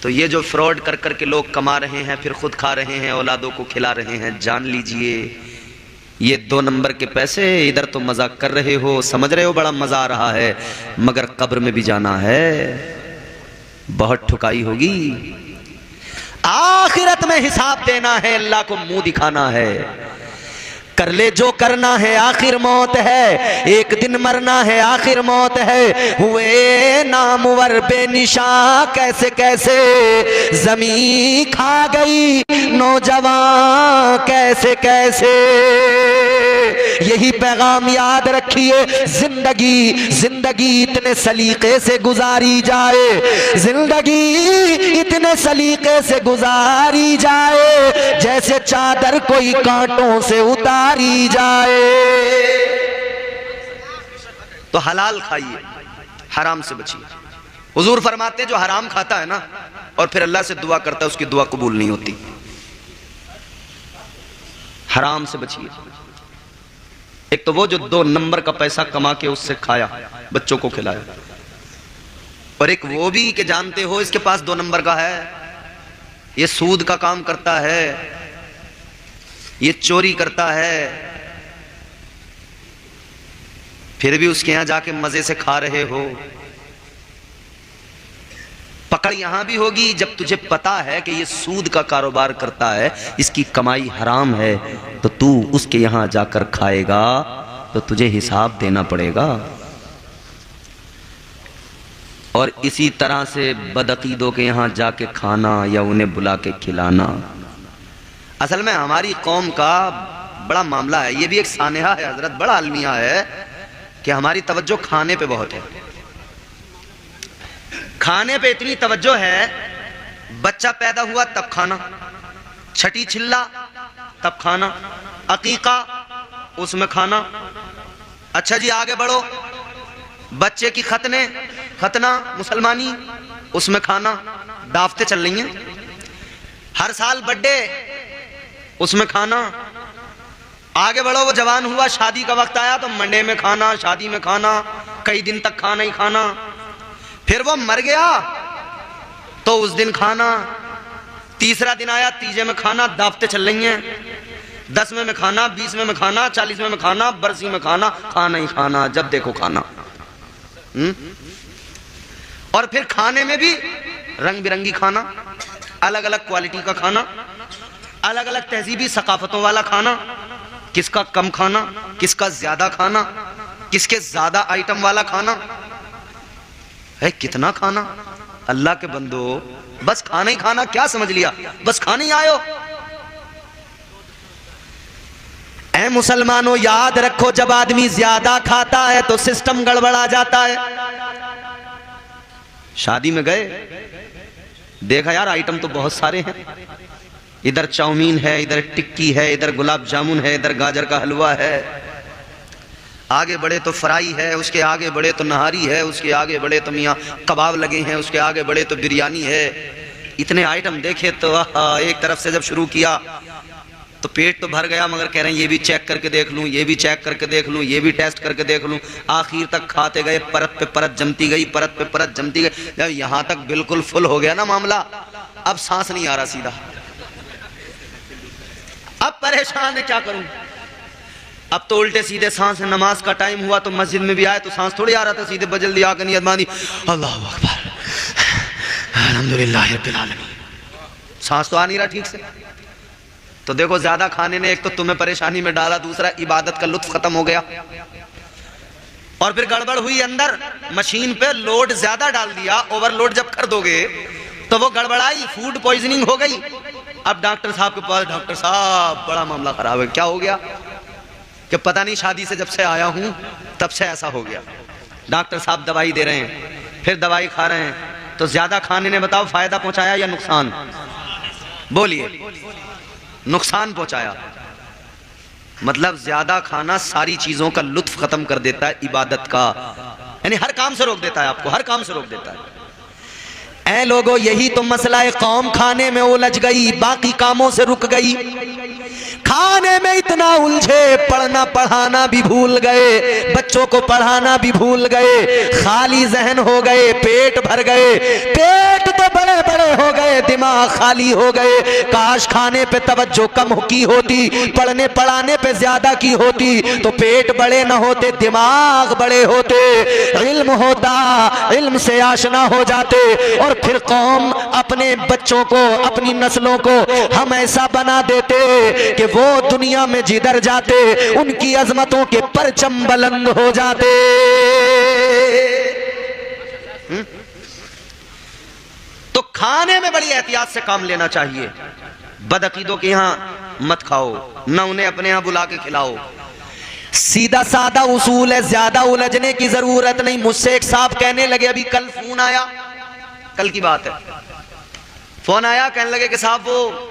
Speaker 3: तो ये जो फ्रॉड कर कर के लोग कमा रहे हैं, फिर खुद खा रहे हैं, औलादों को खिला रहे हैं, जान लीजिए ये 2 नंबर के पैसे। इधर तो मजाक कर रहे हो, समझ रहे हो बड़ा मजा आ रहा है, मगर कब्र में भी जाना है, बहुत ठुकाई होगी। आखिरत में हिसाब देना है, अल्लाह को मुंह दिखाना है। कर ले जो करना है, आखिर मौत है, एक दिन मरना है, आखिर मौत है। हुए नामवर बेनिशां कैसे कैसे, जमी खा गई नौजवान कैसे कैसे। यही पैगाम याद रखिए, जिंदगी इतने सलीके से गुजारी जाए, जिंदगी इतने सलीके से गुजारी जाए, जैसे चादर कोई कांटों से उतारी जाए। तो हलाल खाइए, हराम से बचिए। हुजूर फरमाते जो हराम खाता है ना और फिर अल्लाह से दुआ करता है, उसकी दुआ कबूल नहीं होती। हराम से बचिए। एक तो वो जो 2 नंबर का पैसा कमा के उससे खाया, बच्चों को खिलाया, और एक वो भी कि जानते हो इसके पास 2 नंबर का है, ये सूद का काम करता है, ये चोरी करता है, फिर भी उसके यहां जाके मजे से खा रहे हो। पकड़ यहां भी होगी जब तुझे पता है कि ये सूद का कारोबार करता है, इसकी कमाई हराम है, तो तू उसके यहां जाकर खाएगा तो तुझे हिसाब देना पड़ेगा। और इसी तरह से बदअकीदों के यहां जाके खाना या उन्हें बुला के खिलाना। असल में हमारी कौम का बड़ा मामला है, ये भी एक सानेहा है हजरत, बड़ा अलमिया है कि हमारी तवज्जो खाने पे बहुत है। खाने पे इतनी तवज्जो है, बच्चा पैदा हुआ तब खाना, छठी छिल्ला तब खाना, अकीका उसमें खाना। अच्छा जी आगे बढ़ो, बच्चे की खतना मुसलमानी, उसमें खाना, दावतें चल रही हैं। हर साल बर्थडे, उसमें खाना। आगे बढ़ो, वो जवान हुआ, शादी का वक्त आया तो मंडे में खाना, शादी में खाना, कई दिन तक खाना ही खाना। फिर वो मर गया तो उस दिन खाना। तीसरा दिन आया, तीजे में खाना, दावतें चल रही हैं। 10वें में खाना, 20वें में खाना, 40वें में खाना, बरसी में खाना, खाना ही खाना, जब देखो खाना। और फिर खाने में भी रंग बिरंगी खाना, अलग अलग क्वालिटी का खाना, अलग अलग तहजीबी सकाफतों वाला खाना। किसका कम खाना, किसका ज्यादा खाना, किसके ज्यादा आइटम वाला खाना है। कितना खाना। अल्लाह के बंदो, बस खाना ही खाना क्या समझ लिया, बस खाने ही आयो। ऐ मुसलमानों, याद रखो, जब आदमी ज्यादा खाता है तो सिस्टम गड़बड़ा जाता है। शादी में गए, देखा यार आइटम तो बहुत सारे हैं, इधर चाउमीन है, इधर टिक्की है, इधर गुलाब जामुन है, इधर गाजर का हलवा है, आगे बढ़े तो फ्राई है, उसके आगे बढ़े तो नहारी है, उसके आगे बढ़े तो मियाँ कबाब लगे हैं, उसके आगे बढ़े तो बिरयानी है। इतने आइटम देखे तो एक तरफ से जब शुरू किया तो पेट तो भर गया, मगर कह रहे हैं ये भी चेक करके देख लूं, ये भी चेक करके देख लूं, ये भी टेस्ट करके देख लूं। आखिर तक खाते गए, परत पे परत जमती गई, परत पे परत जमती गई। जब यहां तक बिल्कुल फुल हो गया ना मामला, अब सांस नहीं आ रहा सीधा। अब परेशान है, क्या करूं। अब तो उल्टे सीधे सांस है। नमाज का टाइम हुआ तो मस्जिद में भी आए तो सांस थोड़ी आ रहा था, सीधे बजल दिया आकर नियत बांधी, अल्लाहु अकबर, अल्हम्दुलिल्लाह रब्बिल आलमीन। सांस तो आ नहीं रहा ठीक से। तो देखो, ज्यादा खाने ने एक तो तुम्हें परेशानी में डाला, दूसरा इबादत का लुत्फ खत्म हो गया। और फिर गड़बड़ हुई अंदर, मशीन पे लोड ज्यादा डाल दिया, ओवरलोड जब कर दोगे तो वो गड़बड़ाई, फूड पॉइजनिंग हो गई। अब डॉक्टर साहब के पास, डॉक्टर साहब बड़ा मामला खराब है। क्या हो गया? कि पता नहीं, शादी से जब से आया हूं तब से ऐसा हो गया। डॉक्टर साहब दवाई दे रहे हैं, फिर दवाई खा रहे हैं। तो ज्यादा खाने ने बताओ फायदा पहुंचाया या नुकसान? बोलिए। नुकसान पहुंचाया। मतलब ज्यादा खाना सारी चीजों का लुत्फ खत्म कर देता है, इबादत का, यानी हर काम से रोक देता है आपको, हर काम से रोक देता है। ऐ लोगों, यही तो मसला है, कौम खाने में उलझ गई, बाकी कामों से रुक गई। खाने में इतना उलझे, पढ़ना पढ़ाना भी भूल गए, बच्चों को पढ़ाना भी भूल गए, खाली जहन हो गए, पेट भर गए। पेट तो बड़े बड़े हो गए, दिमाग खाली हो गए। काश खाने पे तवज्जो कम की होती, पढ़ने पढ़ाने पे ज्यादा की होती, तो पेट बड़े न होते, दिमाग बड़े होते, इल्म होता, इल्म से आशना हो जाते। और फिर कौम अपने बच्चों को, अपनी नस्लों को हम ऐसा बना देते कि वो दुनिया में जिधर जाते उनकी अजमतों के परचम बुलंद हो जाते। तो खाने में बड़ी एहतियात से काम लेना चाहिए। बदअकीदों के यहां मत खाओ, न उन्हें अपने यहां बुला के खिलाओ। सीधा सादा उसूल है, ज्यादा उलझने की जरूरत नहीं। मुझसे एक साहब कहने लगे, अभी कल फोन आया, कल की बात है, फोन आया, कहने लगे कि साहब वो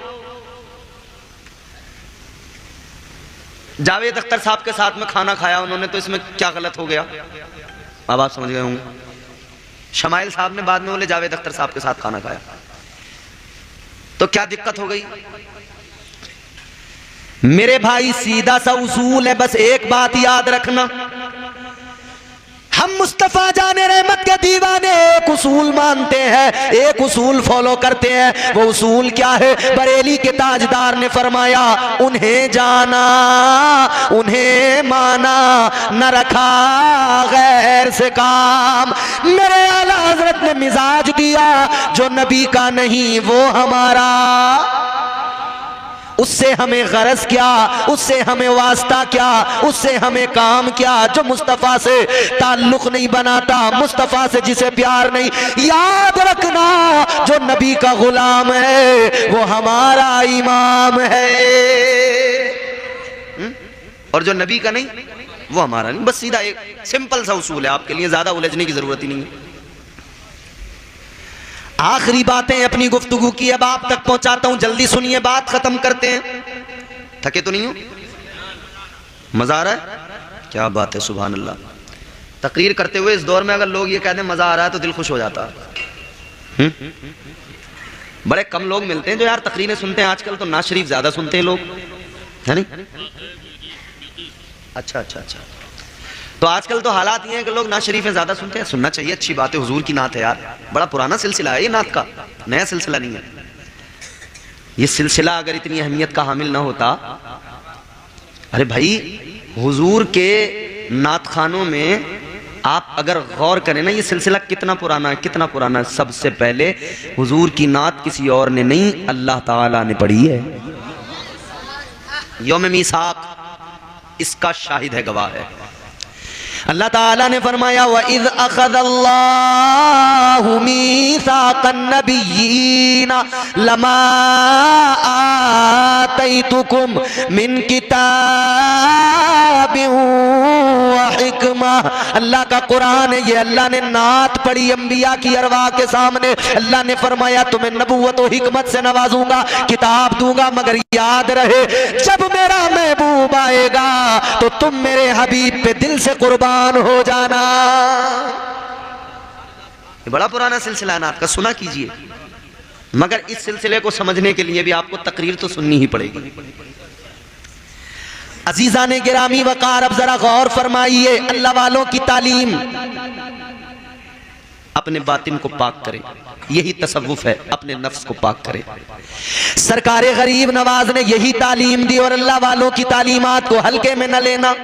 Speaker 3: जावेद अख्तर साहब के साथ में खाना खाया उन्होंने, तो इसमें क्या गलत हो गया? अब आप समझ गए होंगे। शमाइल साहब ने बाद में बोले जावेद अख्तर साहब के साथ खाना खाया, तो क्या दिक्कत हो गई? मेरे भाई सीधा सा उसूल है, बस एक बात याद रखना, हम मुस्तफा जाने रहमत के दीवाने एक उसूल मानते हैं, एक उसूल फॉलो करते हैं। वो उसूल क्या है? बरेली के ताजदार ने फरमाया, उन्हें जाना, उन्हें माना, न रखा गैर से काम। मेरे आला हजरत ने मिजाज दिया, जो नबी का नहीं वो हमारा, उससे हमें गरज क्या, उससे हमें वास्ता क्या, उससे हमें काम क्या, जो मुस्तफा से ताल्लुक नहीं बनाता, मुस्तफा से जिसे प्यार नहीं। याद रखना, जो नबी का गुलाम है वो हमारा इमाम है, और जो नबी का नहीं वो हमारा नहीं। बस सीधा एक सिंपल सा उसूल है, आपके लिए ज्यादा उलझने की जरूरत ही नहीं है। आखिरी बातें अपनी गुफ्तगू की अब आप तक पहुंचाता हूं, जल्दी सुनिए, बात खत्म करते हैं। थके तो नहीं हो? मजा आ रहा है? क्या बात है, सुभान अल्लाह।
Speaker 1: तकरीर करते हुए इस दौर में अगर लोग ये कह दें मजा आ रहा है तो दिल खुश हो जाता है। बड़े कम लोग मिलते हैं जो यार तकरीरें सुनते हैं। आजकल तो नाज शरीफ ज्यादा सुनते हैं लोग, है नहीं? अच्छा अच्छा अच्छा। तो आजकल तो हालात ये हैं कि लोग नाज शरीफें ज्यादा सुनते हैं। सुनना चाहिए, अच्छी बात है, हुजूर की नात है यार, बड़ा पुराना सिलसिला है ये नात का, नया सिलसिला नहीं है। ये सिलसिला अगर इतनी अहमियत का हामिल ना होता, अरे भाई हुजूर के नात खानों में आप अगर गौर करें ना, ये सिलसिला कितना पुराना है, कितना पुराना है। सबसे पहले हुजूर की नात किसी और ने नहीं, अल्लाह ताला ने पढ़ी है। यौम मीसाक इसका शाहिद है, गवाह है। अल्लाह ताला ने फरमाया वइज़ अख़ज़ल्लाहु मीसाक़न नबिय्यीना लमा आतैतुकुम मिन किताबिन व हिकमा। अल्लाह का कुरान है ये। अल्लाह ने नात पढ़ी अंबिया की अरवाह के सामने। अल्लाह ने फरमाया तुम्हें नबूवत और हिकमत से नवाजूंगा, किताब दूंगा, मगर याद रहे जब मेरा महबूब आएगा तो तुम मेरे हबीब पे दिल से कुर्बान हो जाना। ये बड़ा पुराना सिलसिला नात का, सुना कीजिए। मगर इस सिलसिले को समझने के लिए भी आपको तकरीर तो सुननी ही पड़ेगी। अजीजा ने गिरामी वकार, अब जरा गौर फरमाइए। अल्लाह वालों की तालीम अपने बातिन को पाक करे, यही तसव्वुफ है, अपने नफ्स को पाक करे। सरकारे गरीब नवाज ने यही तालीम दी। और अल्लाह वालों की तालीमात को हल्के में न लेना।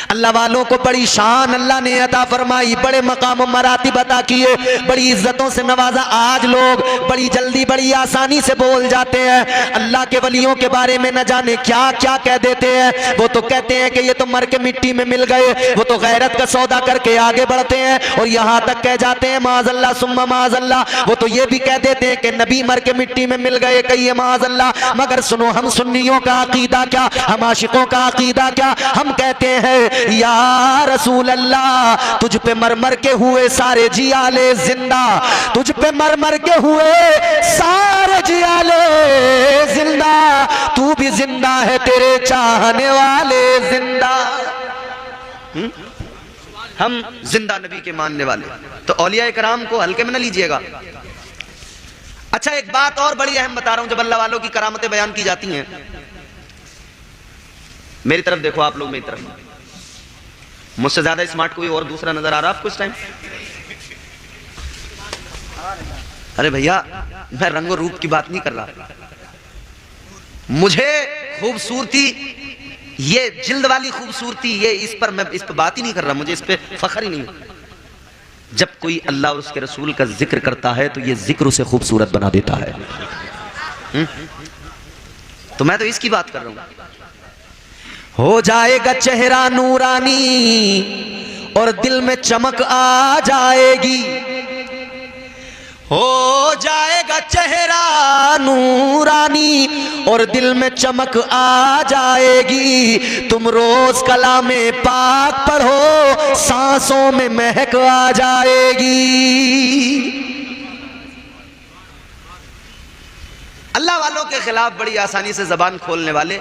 Speaker 1: अल्लाह वालों को बड़ी शान अल्लाह ने अता फरमाई, बड़े मकाम मरातिब अता किए, बड़ी इज्जतों से नवाजा। आज लोग बड़ी जल्दी बड़ी आसानी से बोल जाते हैं, अल्लाह के वलियों के बारे में न जाने क्या क्या कह देते हैं। वो तो कहते हैं कि ये तो मर के मिट्टी में मिल गए, वो तो गैरत का सौदा करके आगे बढ़ते हैं और यहाँ तक कह जाते हैं माज़अल्लाह सुम्मा माज़अल्लाह। वो तो ये भी कह देते हैं कि नबी मर के मिट्टी में मिल गए, कहिए माज़अल्लाह। मगर सुनो, हम सुन्नियों का अकीदा क्या, हम आशिकों का अकीदा क्या? हम कहते हैं या रसूल अल्लाह, तुझ पे मर मर के हुए सारे जियाले जिंदा, तुझ पे मर मर के हुए सारे जियाले जिंदा, तू भी जिंदा है, तेरे चाहने वाले जिंदा। हम जिंदा नबी के मानने वाले। तो औलिया कराम को हल्के में न लीजिएगा। अच्छा, एक बात और बड़ी अहम बता रहा हूं। जब अल्लाह वालों की करामतें बयान की जाती हैं, मेरी तरफ देखो, आप लोग मेरी तरफ। मुझसे ज्यादा स्मार्ट कोई और दूसरा नजर आ रहा आपको इस टाइम? अरे भैया, मैं रंगो रूप की बात नहीं कर रहा। मुझे खूबसूरती, ये जिल्द वाली खूबसूरती, ये इस पर मैं इस पर बात ही नहीं कर रहा। मुझे इस पे फख्र ही नहीं। जब कोई अल्लाह और उसके रसूल का जिक्र करता है तो ये जिक्र उसे खूबसूरत बना देता है। तो मैं तो इसकी बात कर रहा हूं। हो जाएगा चेहरा नूरानी और दिल में चमक आ जाएगी। हो जाएगा चेहरा नूरानी और दिल में चमक आ जाएगी। तुम रोज कलामे पाक पढ़ो, सांसों में महक आ जाएगी। अल्लाह वालों के खिलाफ बड़ी आसानी से जबान खोलने वाले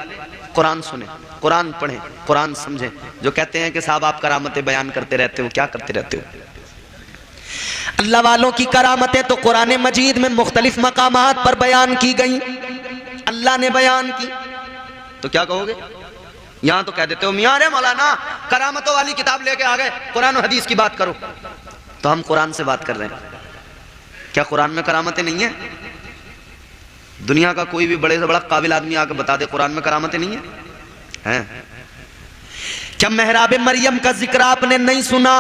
Speaker 1: कुरान सुने, कुरान पढ़ें, कुरान समझें। जो कहते हैं कि साहब आप करामतें बयान करते रहते हो, क्या करते रहते हो? अल्लाह वालों की करामतें तो कुरान मजीद में मुख्तलिफ मकामात पर बयान की गई, अल्लाह ने बयान की। तो क्या कहोगे? यहां तो कह देते हो मियां रे मौलाना करामतों वाली किताब लेके आ गए, कुरान और हदीस की बात करो। तो हम कुरान से बात कर रहे हैं। क्या कुरान में करामतें नहीं है? दुनिया का कोई भी बड़े से बड़ा काबिल आदमी आकर बता दे कुरान में करामतें नहीं है? हैं? क्या मेहराब मरियम का जिक्र आपने नहीं सुना?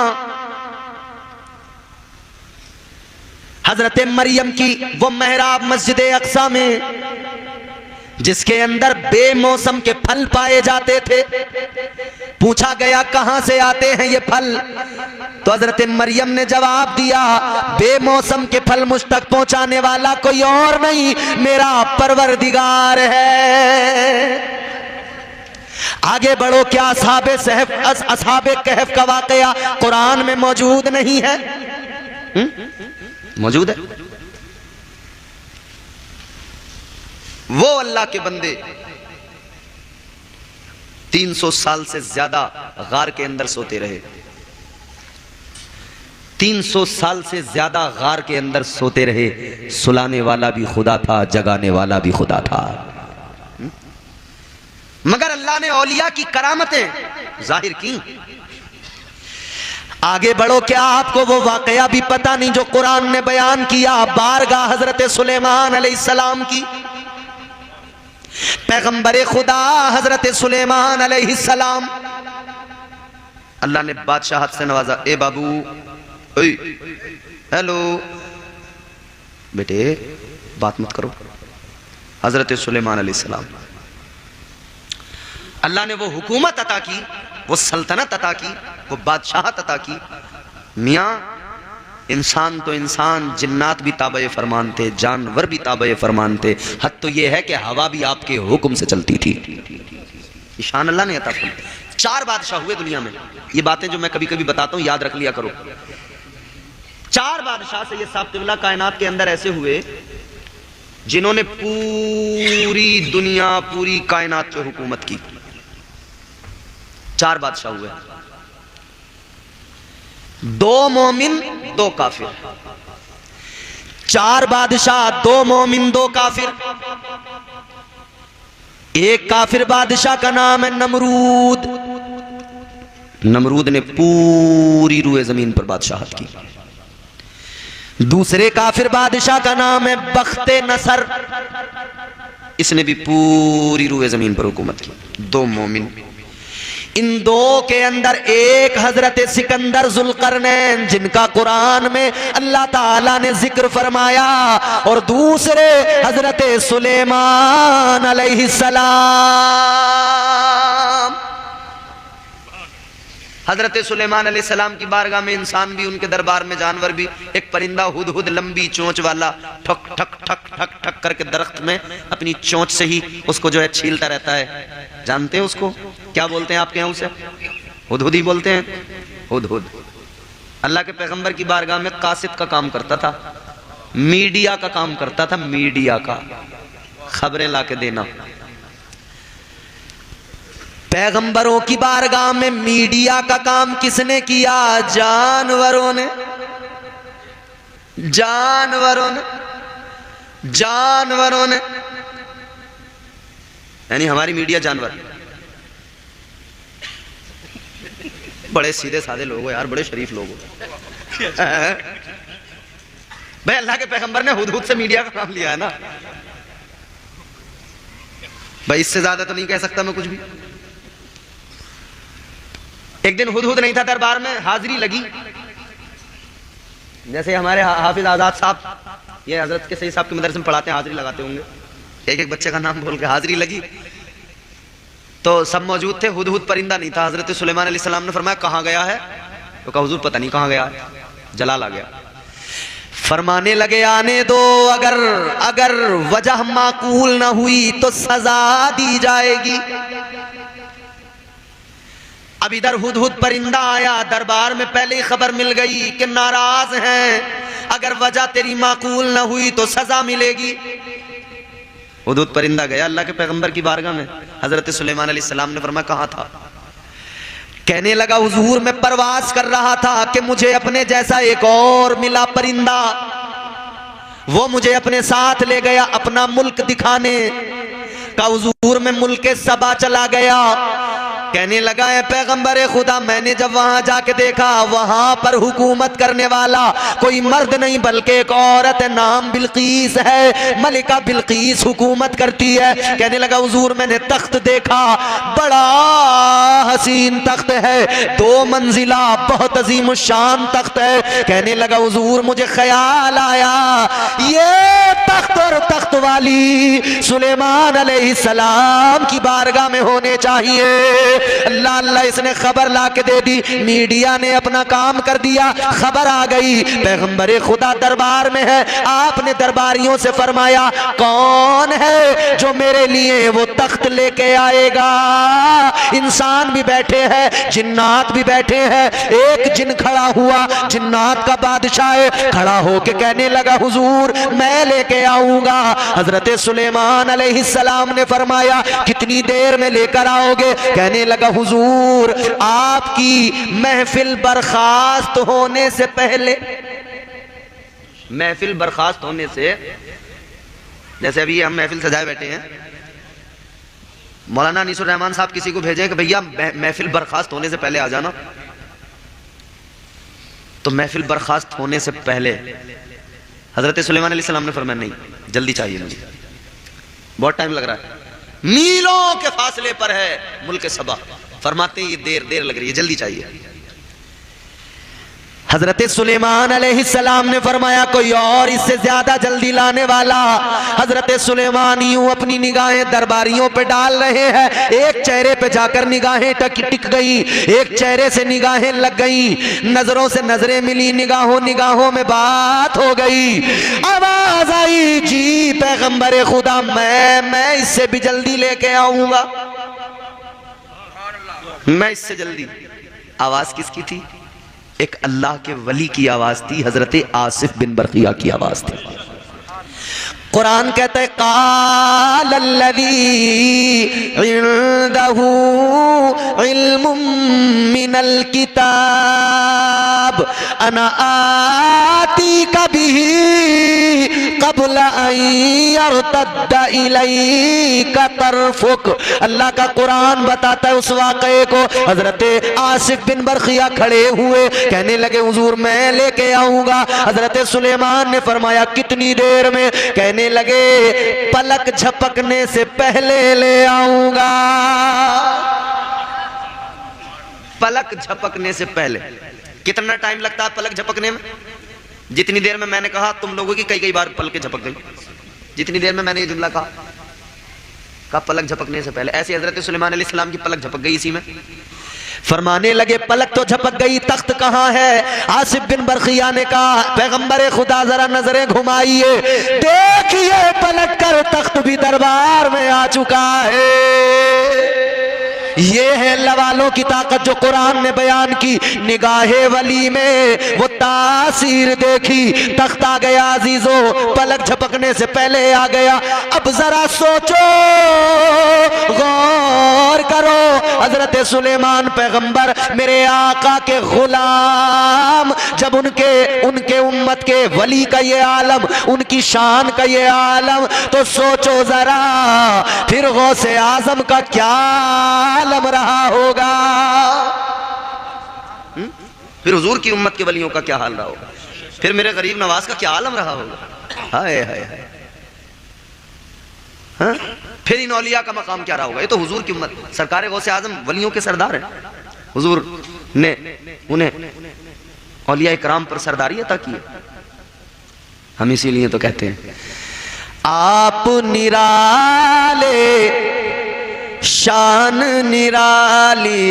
Speaker 1: हजरत मरियम की वो मेहराब मस्जिद अक्सा में जिसके अंदर बेमौसम के फल पाए जाते थे। पूछा गया कहां से आते हैं ये फल? तो हजरत मरियम ने जवाब दिया, बेमौसम के फल मुझ तक पहुंचाने वाला कोई और नहीं, मेरा परवरदिगार है। आगे बढ़ो, क्या असहाबे कहफ का वाकया कुरान में मौजूद नहीं है? मौजूद है। वो अल्लाह के बंदे 300 साल से ज्यादा गार के अंदर सोते रहे,
Speaker 3: 300 साल से ज्यादा गार के अंदर सोते रहे। सुलाने वाला भी खुदा था, जगाने वाला भी खुदा था। मगर अल्लाह ने औलिया की करामतें जाहिर की। आगे बढ़ो, क्या आपको वो वाकया भी पता नहीं जो कुरान ने बयान किया बारगाह हजरत सुलेमान अलैहिस्सलाम की? पैगंबर खुदा हजरत सुलेमान अलैहिस्सलाम, अल्लाह ने बादशाहत से नवाजा। ए बाबू, हेलो बेटे, बात मत करो। हजरत सुलेमान अलैहिस्सलाम, अल्लाह ने वो हुकूमत अता की, वो सल्तनत अता की, वो बादशाहत अता की। मियाँ, इंसान तो इंसान, जिन्नात भी ताबे फरमान थे, जानवर भी ताबे फरमान थे। हद तो ये है कि हवा भी आपके हुक्म से चलती थी। ईशान अल्लाह ने अता फरमाया। 4 बादशाह हुए दुनिया में। ये बातें जो मैं कभी कभी बताता हूं याद रख लिया करो। 4 बादशाह से ये साहब क़िबला कायनात के अंदर ऐसे हुए जिन्होंने पूरी दुनिया, पूरी कायनात पे हुकूमत की। 4 बादशाह हुए, 2 मोमिन 2 काफिर। 4 बादशाह, 2 मोमिन 2 काफिर। एक काफिर बादशाह का नाम है नमरूद। नमरूद ने पूरी रूए जमीन पर बादशाहत की। दूसरे काफिर बादशाह का नाम है बख्ते नसर। इसने भी पूरी रूए जमीन पर हुकूमत की। 2 मोमिन। इन 2 के अंदर एक हजरत सिकंदर जुल्करनैन, जिनका कुरान में अल्लाह ताला ने जिक्र फरमाया, और दूसरे हजरत सुलेमान अलैहिस्सलाम। हजरत सुलेमान अलैहिस्सलाम की बारगाह में इंसान भी, उनके दरबार में जानवर भी। एक परिंदा हुदहुद, लंबी चोंच वाला, ठक ठक ठक ठक ठक करके दरख्त में अपनी चोंच से ही उसको जो है छीलता रहता है। जानते हैं उसको क्या बोलते हैं आपके यहाँ? उसे हुदहुद ही बोलते हैं, हुदहुद। अल्लाह के पैगंबर की बारगाह में कासिद का काम करता था, मीडिया का काम करता था, मीडिया का, खबरें लाके देना। पैगंबरों की बारगाह में मीडिया का काम किसने किया? जानवरों ने। जानवरों ने, जानवरों ने, यानी हमारी मीडिया जानवर। बड़े सीधे साधे लोग हो यार, बड़े शरीफ लोग हो भाई। अल्लाह के पैगंबर ने हुदहुद से मीडिया का नाम लिया है ना भाई, इससे ज्यादा तो नहीं कह सकता मैं कुछ भी। एक दिन हुदहुद नहीं था दरबार में, हाजिरी लगी। जैसे हमारे हाफिज आजाद साहब, ये हजरत के सही साहब के मदरसे में पढ़ाते हैं, हाजिरी लगाते होंगे। एक एक बच्चे का नाम बोल के हाजिरी लगी तो सब मौजूद थे। हुदहुद परिंदा नहीं था। हजरत सुलेमान अलैहिस्सलाम ने फरमाया कहाँ गया है? तो कहा हुजूर पता नहीं कहाँ गया है, जलाल आ गया। फरमाने लगे आने दो, अगर वजह माकूल ना हुई तो सजा दी जाएगी। अब इधर हुदहुद परिंदा आया, दरबार में पहले ही खबर मिल गई कि नाराज हैं, अगर वजह तेरी माकूल ना हुई तो सजा मिलेगी। हुदहुद परिंदा गया अल्लाह के पैगंबर की बारगाह में। हजरत सुलेमान अलैहिस्सलाम ने फरमाया कहाँ था? कहने लगा हुजूर मैं परवाज कर रहा था कि मुझे अपने जैसा एक और मिला परिंदा, वो मुझे अपने साथ ले गया अपना मुल्क दिखाने का। हुजूर मैं मुल्क सबा चला गया। कहने लगा है पैगंबर खुदा, मैंने जब वहां जाके देखा, वहां पर हुकूमत करने वाला कोई मर्द नहीं बल्कि एक औरत है, नाम बिल्कीस है, मलिका बिल्कीस हुकूमत करती है। कहने लगा हुजूर मैंने तख्त देखा, बड़ा हसीन तख्त है, 2 मंजिला, बहुत अजीम शान तख्त है। कहने लगा हुजूर मुझे ख्याल आया ये तख्त और तख्त वाली सुलेमान अलैहिस्सलाम की बारगाह में होने चाहिए। अल्लाह अल्लाह इसने खबर ला के दे दी, मीडिया ने अपना काम कर दिया, खबर आ गई पैगंबर खुदा दरबार में है। आपने दरबारियों से फरमाया कौन है जो मेरे लिए वो तख्त लेके आएगा? इंसान भी बैठे हैं, जिन्नात भी बैठे हैं। एक जिन खड़ा हुआ, जिन्नात का बादशाह है, खड़ा होके कहने लगा हुजूर मैं लेके आऊंगा। हजरत सुलेमान अलैहिस्सलाम ने फरमाया कितनी देर में लेकर आओगे? कहने लगा हुजूर आपकी महफिल बर्खास्त होने से पहले। महफिल बर्खास्त होने से, जैसे अभी हम महफिल सजाए बैठे हैं, मौलाना अनीसुर रहमान साहब किसी को भेजे कि भैया महफिल बर्खास्त होने से पहले आ जाना, तो महफिल बर्खास्त होने से पहले हजरत सुलेमान अलैहिस्सलाम ने फरमाया नहीं, जल्दी चाहिए मुझे, बहुत टाइम लग रहा है, मीलों के फासले पर है मुल्क सबा। फरमाते ये देर लग रही है, जल्दी चाहिए। हजरत सुलेमान अलैहिस्सलाम ने फरमाया कोई और इससे ज्यादा जल्दी लाने वाला। हजरत सुलेमान यूं अपनी निगाहें दरबारियों पे डाल रहे हैं, एक चेहरे पे जाकर निगाहें टिक गई, एक चेहरे से निगाहें लग गई, नजरों से नजरें मिली, निगाहों में बात हो गई। आवाज आई जी पैगंबर खुदा मैं इससे भी जल्दी लेके आऊंगा, मैं इससे जल्दी। आवाज किसकी थी? एक अल्लाह के वली की आवाज थी, हजरत आसिफ बिन बरकिया की आवाज थी। कुरान कहता है कालल्लज़ी इंदहू इल्मुम मिनल किताब अना आतीका बिही क़ब्ल अन यर्तद्दा इलैका तरफुक। अल्लाह का कुरान बताता है उस वाक़े को। हजरत आसिफ बिन बरकिया खड़े हुए, कहने लगे हुजूर मैं लेके आऊंगा। हजरत सुलेमान ने फरमाया कितनी देर में? कहने लगे पलक झपकने से पहले ले आऊंगा, पलक झपकने से पहले। कितना टाइम लगता है पलक झपकने में? जितनी देर में मैंने कहा तुम लोगों की कई बार पलकें झपक गई, जितनी देर में मैंने ये जुमला कहा पलक झपकने से पहले, ऐसे हजरत सुलेमान अलैहिस्सलाम की पलक झपक गई इसी में। फरमाने लगे पलक तो झपक गई, तख्त कहाँ है? आसिफ बिन बरकिया ने कहा पैगंबर खुदा जरा नजरें घुमाइए, देखिए पलट कर तख्त भी दरबार में आ चुका है। ये है लवालों की ताकत जो कुरान ने बयान की। निगाहे वली में वो तासीर देखी, तख्त आ गया अजीजों, पलक झपकने से पहले आ गया। अब जरा सोचो, गौर करो, हजरत सुलेमान पैगंबर मेरे आका के गुलाम, जब उनके उम्मत के वली का ये आलम, उनकी शान का ये आलम, तो सोचो जरा फिर गौसे आजम का क्या आलम रहा होगा, फिर हुजूर की उम्मत के वलियों का क्या हाल रहा होगा, फिर मेरे गरीब नवाज का क्या आलम रहा होगा। हाय हाय हाय, हाँ? फिर इन औलिया का मकाम क्या रहा होगा। ये तो हुजूर की उम्मत, सरकार गौसे आजम वलियों के सरदार हैं। हुजूर ने उन्हें औलिया इकराम पर सरदारी अता की। हम इसीलिए तो कहते हैं आप निराले शान निराली,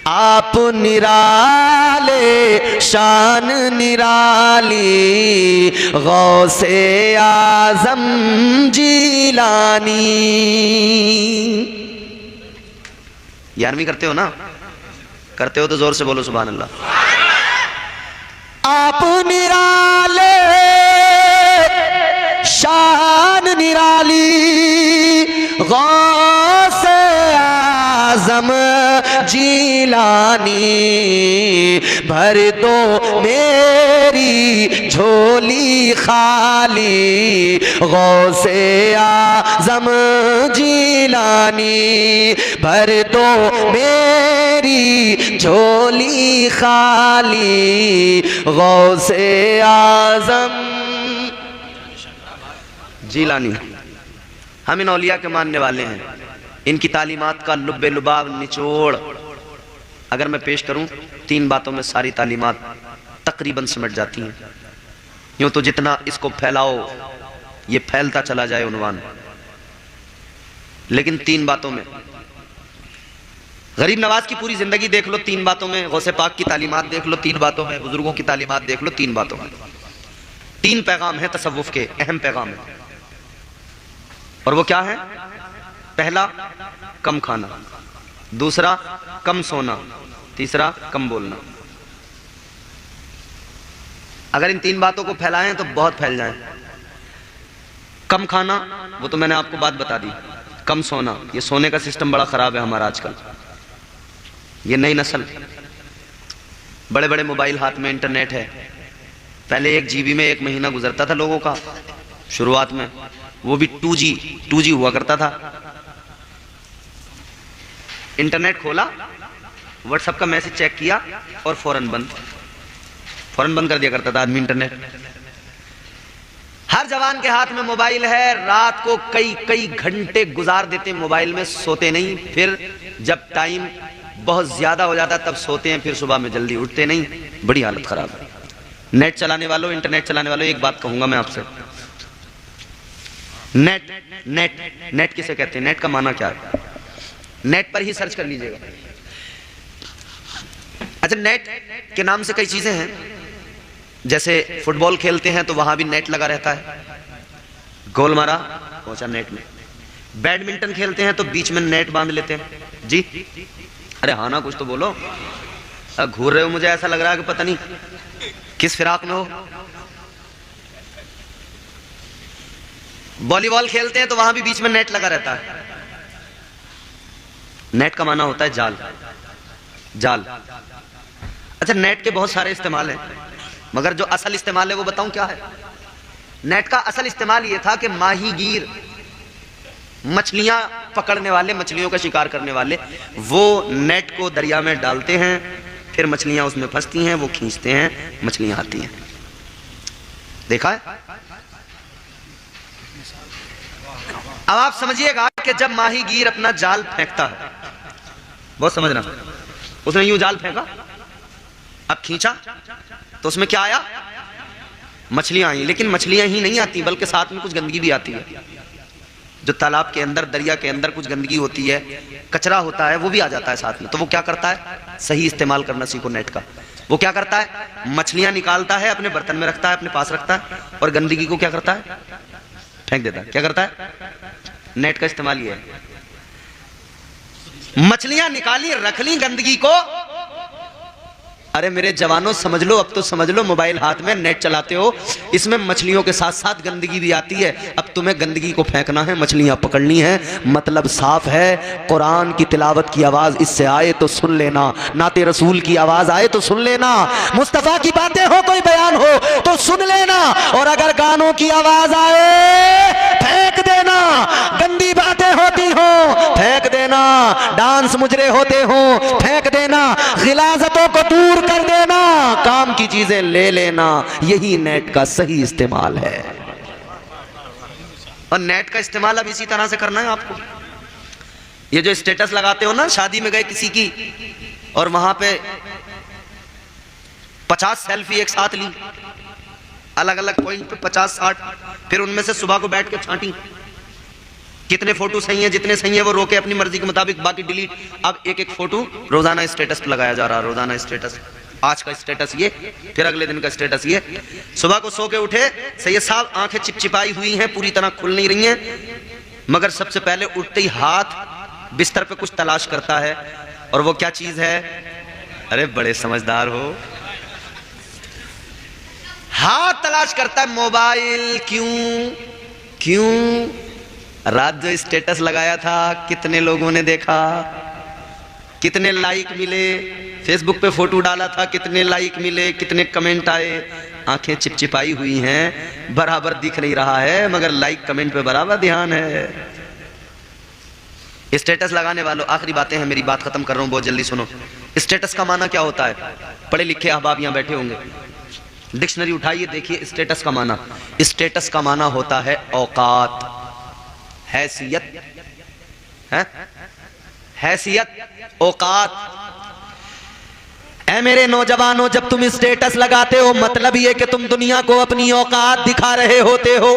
Speaker 3: आप निराले शान निराली, गौसे आजम जीलानी। 11वीं करते हो ना? करते हो तो जोर से बोलो सुभान अल्लाह। आप निराले शान निराली, गौसे आजम जीलानी, भर दो मेरी झोली खाली, गौसे आजम जीलानी, भर दो मेरी झोली खाली, गौसे आजम जीलानी। हम इन औलिया के मानने वाले हैं। इनकी तालीमात का लुब्बे लुबाब निचोड़ अगर मैं पेश करूं, 3 बातों में सारी तालीमात तकरीबन सिमट जाती हैं। यूं तो जितना इसको फैलाओ ये फैलता चला जाए उन्वान, लेकिन 3 बातों में गरीब नवाज की पूरी जिंदगी देख लो, 3 बातों में गौसे पाक की तालीमात देख लो, 3 बातों में बुजुर्गों की तालीमात देख लो, 3 बातों में 3 पैगाम है तसव्वुफ के, अहम पैगाम है। और वो क्या है?
Speaker 1: पहला कम खाना, दूसरा कम सोना, तीसरा कम बोलना। अगर इन 3 बातों को फैलाएं तो बहुत फैल जाएं। कम खाना, वो तो मैंने आपको बात बता दी। कम सोना, ये सोने का सिस्टम बड़ा खराब है हमारा आजकल। ये नई नस्ल, बड़े बड़े मोबाइल हाथ में, इंटरनेट है। पहले 1 GB में 1 महीना गुजरता था लोगों का शुरुआत में, वो भी 2G हुआ करता था। इंटरनेट खोला, व्हाट्सएप का मैसेज चेक किया और फौरन बंद कर दिया करता था आदमी इंटरनेट। हर जवान के हाथ में मोबाइल है, रात को कई घंटे गुजार देते मोबाइल में, सोते नहीं। फिर जब टाइम बहुत ज्यादा हो जाता तब सोते हैं, फिर सुबह में जल्दी उठते नहीं। बड़ी हालत खराब है। नेट चलाने वालों, इंटरनेट चलाने वालों, एक बात कहूंगा मैं आपसे। नेट किसे कहते हैं? नेट का माना क्या है? नेट पर ही सर्च कर लीजिएगा। अच्छा, नेट के नाम से कई चीजें हैं। जैसे फुटबॉल खेलते हैं तो वहां भी नेट लगा रहता है, गोल मारा पहुंचा नेट में। बैडमिंटन खेलते हैं तो बीच में नेट बांध लेते हैं। जी अरे हाँ ना, कुछ तो बोलो। घूर रहे हो, मुझे ऐसा लग रहा है कि पता नहीं किस फिराक में हो। वॉलीबॉल खेलते हैं तो वहां भी बीच में नेट लगा रहता है। नेट का माना होता है जाल। अच्छा, नेट के बहुत सारे इस्तेमाल हैं, मगर जो असल इस्तेमाल है वो बताऊं क्या है? नेट का असल इस्तेमाल ये था कि माहीगीर, मछलियां पकड़ने वाले, मछलियों का शिकार करने वाले, वो नेट को दरिया में डालते हैं, फिर मछलियां उसमें फंसती हैं, वो खींचते हैं, मछलियां आती हैं। देखा है? अब आप समझिएगा कि जब माहीगीर अपना जाल फेंकता है, बहुत समझना, उसने यूं जाल फेंका, अब खींचा तो उसमें क्या आया? मछलियां आई। लेकिन मछलियां ही नहीं आती, बल्कि साथ में कुछ गंदगी भी आती है। जो तालाब के अंदर, दरिया के अंदर कुछ गंदगी होती है, कचरा होता है, वो भी आ जाता है साथ में। तो वो क्या करता है? सही इस्तेमाल करना सीखो नेट का। वो क्या करता है? मछलियां निकालता है, अपने बर्तन में रखता है, अपने पास रखता है, और गंदगी को क्या करता है? फेंक देता है। क्या करता है? नेट का इस्तेमाल ये है। मछलियां निकाली, रख ली गंदगी को। अरे मेरे जवानों समझ लो, अब तो समझ लो, मोबाइल हाथ में, नेट चलाते हो, इसमें मछलियों के साथ साथ गंदगी भी आती है। अब तुम्हें गंदगी को फेंकना है, मछलियां पकड़नी है। मतलब साफ है, कुरान की तिलावत की आवाज इससे आए तो सुन लेना, नाते रसूल की आवाज आए तो सुन लेना, मुस्तफा की बातें हो, कोई बयान हो तो सुन लेना, और अगर गानों की आवाज आए फेंक देना, गंदी बातें होती हो फेंक देना, डांस मुजरे होते हो फेंक देना, गिलाजतों को दूर कर देना, काम की चीजें ले लेना। यही नेट का सही इस्तेमाल है। और नेट का इस्तेमाल अब इसी तरह से करना है आपको। ये जो स्टेटस लगाते हो ना, शादी में गए किसी की और वहां पे 50 सेल्फी एक साथ ली, अलग अलग पॉइंट पे 50-60, फिर उनमें से सुबह को बैठ के छांटी कितने फोटो सही हैं, जितने सही हैं वो रोके अपनी मर्जी के मुताबिक, बाकी डिलीट। अब एक एक फोटो रोजाना स्टेटस पे लगाया जा रहा है, रोजाना स्टेटस। आज का स्टेटस ये, फिर अगले दिन का स्टेटस ये। सुबह को सो के उठे, सैयद साहब आंखें चिपचिपाई हुई हैं, पूरी तरह खुल नहीं रही हैं, मगर सबसे पहले उठते ही हाथ बिस्तर पे कुछ तलाश करता है, और वो क्या चीज है? अरे बड़े समझदार हो, हाथ तलाश करता है मोबाइल। क्यों? रात जो स्टेटस लगाया था कितने लोगों ने देखा, कितने लाइक मिले, फेसबुक पे फोटो डाला था कितने लाइक मिले, कितने कमेंट आए। आंखें चिपचिपाई हुई हैं, बराबर दिख नहीं रहा है, मगर लाइक कमेंट पे बराबर ध्यान है। स्टेटस लगाने वालों, आखिरी बातें हैं, मेरी बात खत्म कर रहा हूं, बहुत जल्दी सुनो। स्टेटस का माना क्या होता है? पढ़े लिखे अहबाब यहां बैठे होंगे, डिक्शनरी उठाइए, देखिए स्टेटस का माना। स्टेटस का माना होता है औकात, हैसियत, है हैसियत, औकात। ऐ मेरे नौजवानों, जब तुम स्टेटस लगाते हो, मतलब ये कि तुम दुनिया को अपनी औकात दिखा रहे होते हो।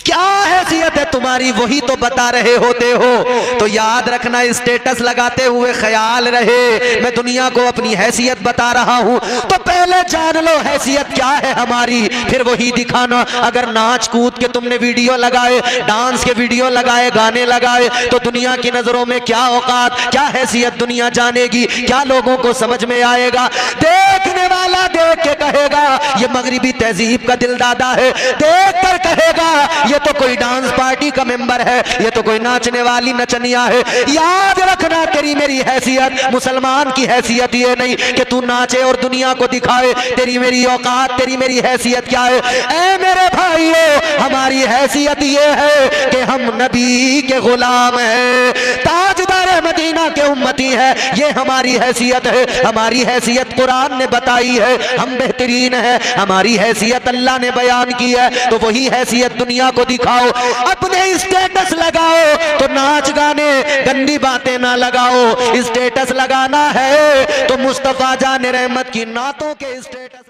Speaker 3: क्या हैसियत है तुम्हारी वही तो बता रहे होते हो। तो याद रखना, स्टेटस लगाते हुए ख्याल रहे मैं दुनिया को अपनी हैसियत बता रहा हूं, तो पहले जान लो हैसियत क्या है हमारी, फिर वही दिखाना। अगर नाच कूद के तुमने वीडियो लगाए, डांस के वीडियो लगाए, गाने लगाए, तो दुनिया की नजरों में क्या औकात, क्या हैसियत दुनिया जानेगी, क्या लोगों को समझ में आएगा। देखने वाला देख के कहेगा ये मगरिबी तहजीब का दिल दादा है, देख कर कहेगा ये तो कोई डांस पार्टी का मेंबर है, ये तो कोई नाचने वाली नचनिया है। याद रखना, तेरी मेरी हैसियत, मुसलमान की हैसियत ये नहीं कि तू नाचे और दुनिया को दिखाए। तेरी मेरी औकात, तेरी मेरी हैसियत क्या है? ऐ मेरे भाइयों, हमारी हैसियत ये है कि हम नबी के गुलाम हैं, ताजदार मदीना के उम्मती है, ये हमारी हैसियत है। हमारी हैसियत कुरान ने बताई है, हम बेहतरीन है। हमारी हैसियत अल्लाह ने बयान की है, तो वही हैसियत दुनिया को दिखाओ। अपने स्टेटस लगाओ तो नाच गाने गंदी बातें ना लगाओ। स्टेटस लगाना है तो मुस्तफा जान रहमत की नातों के स्टेटस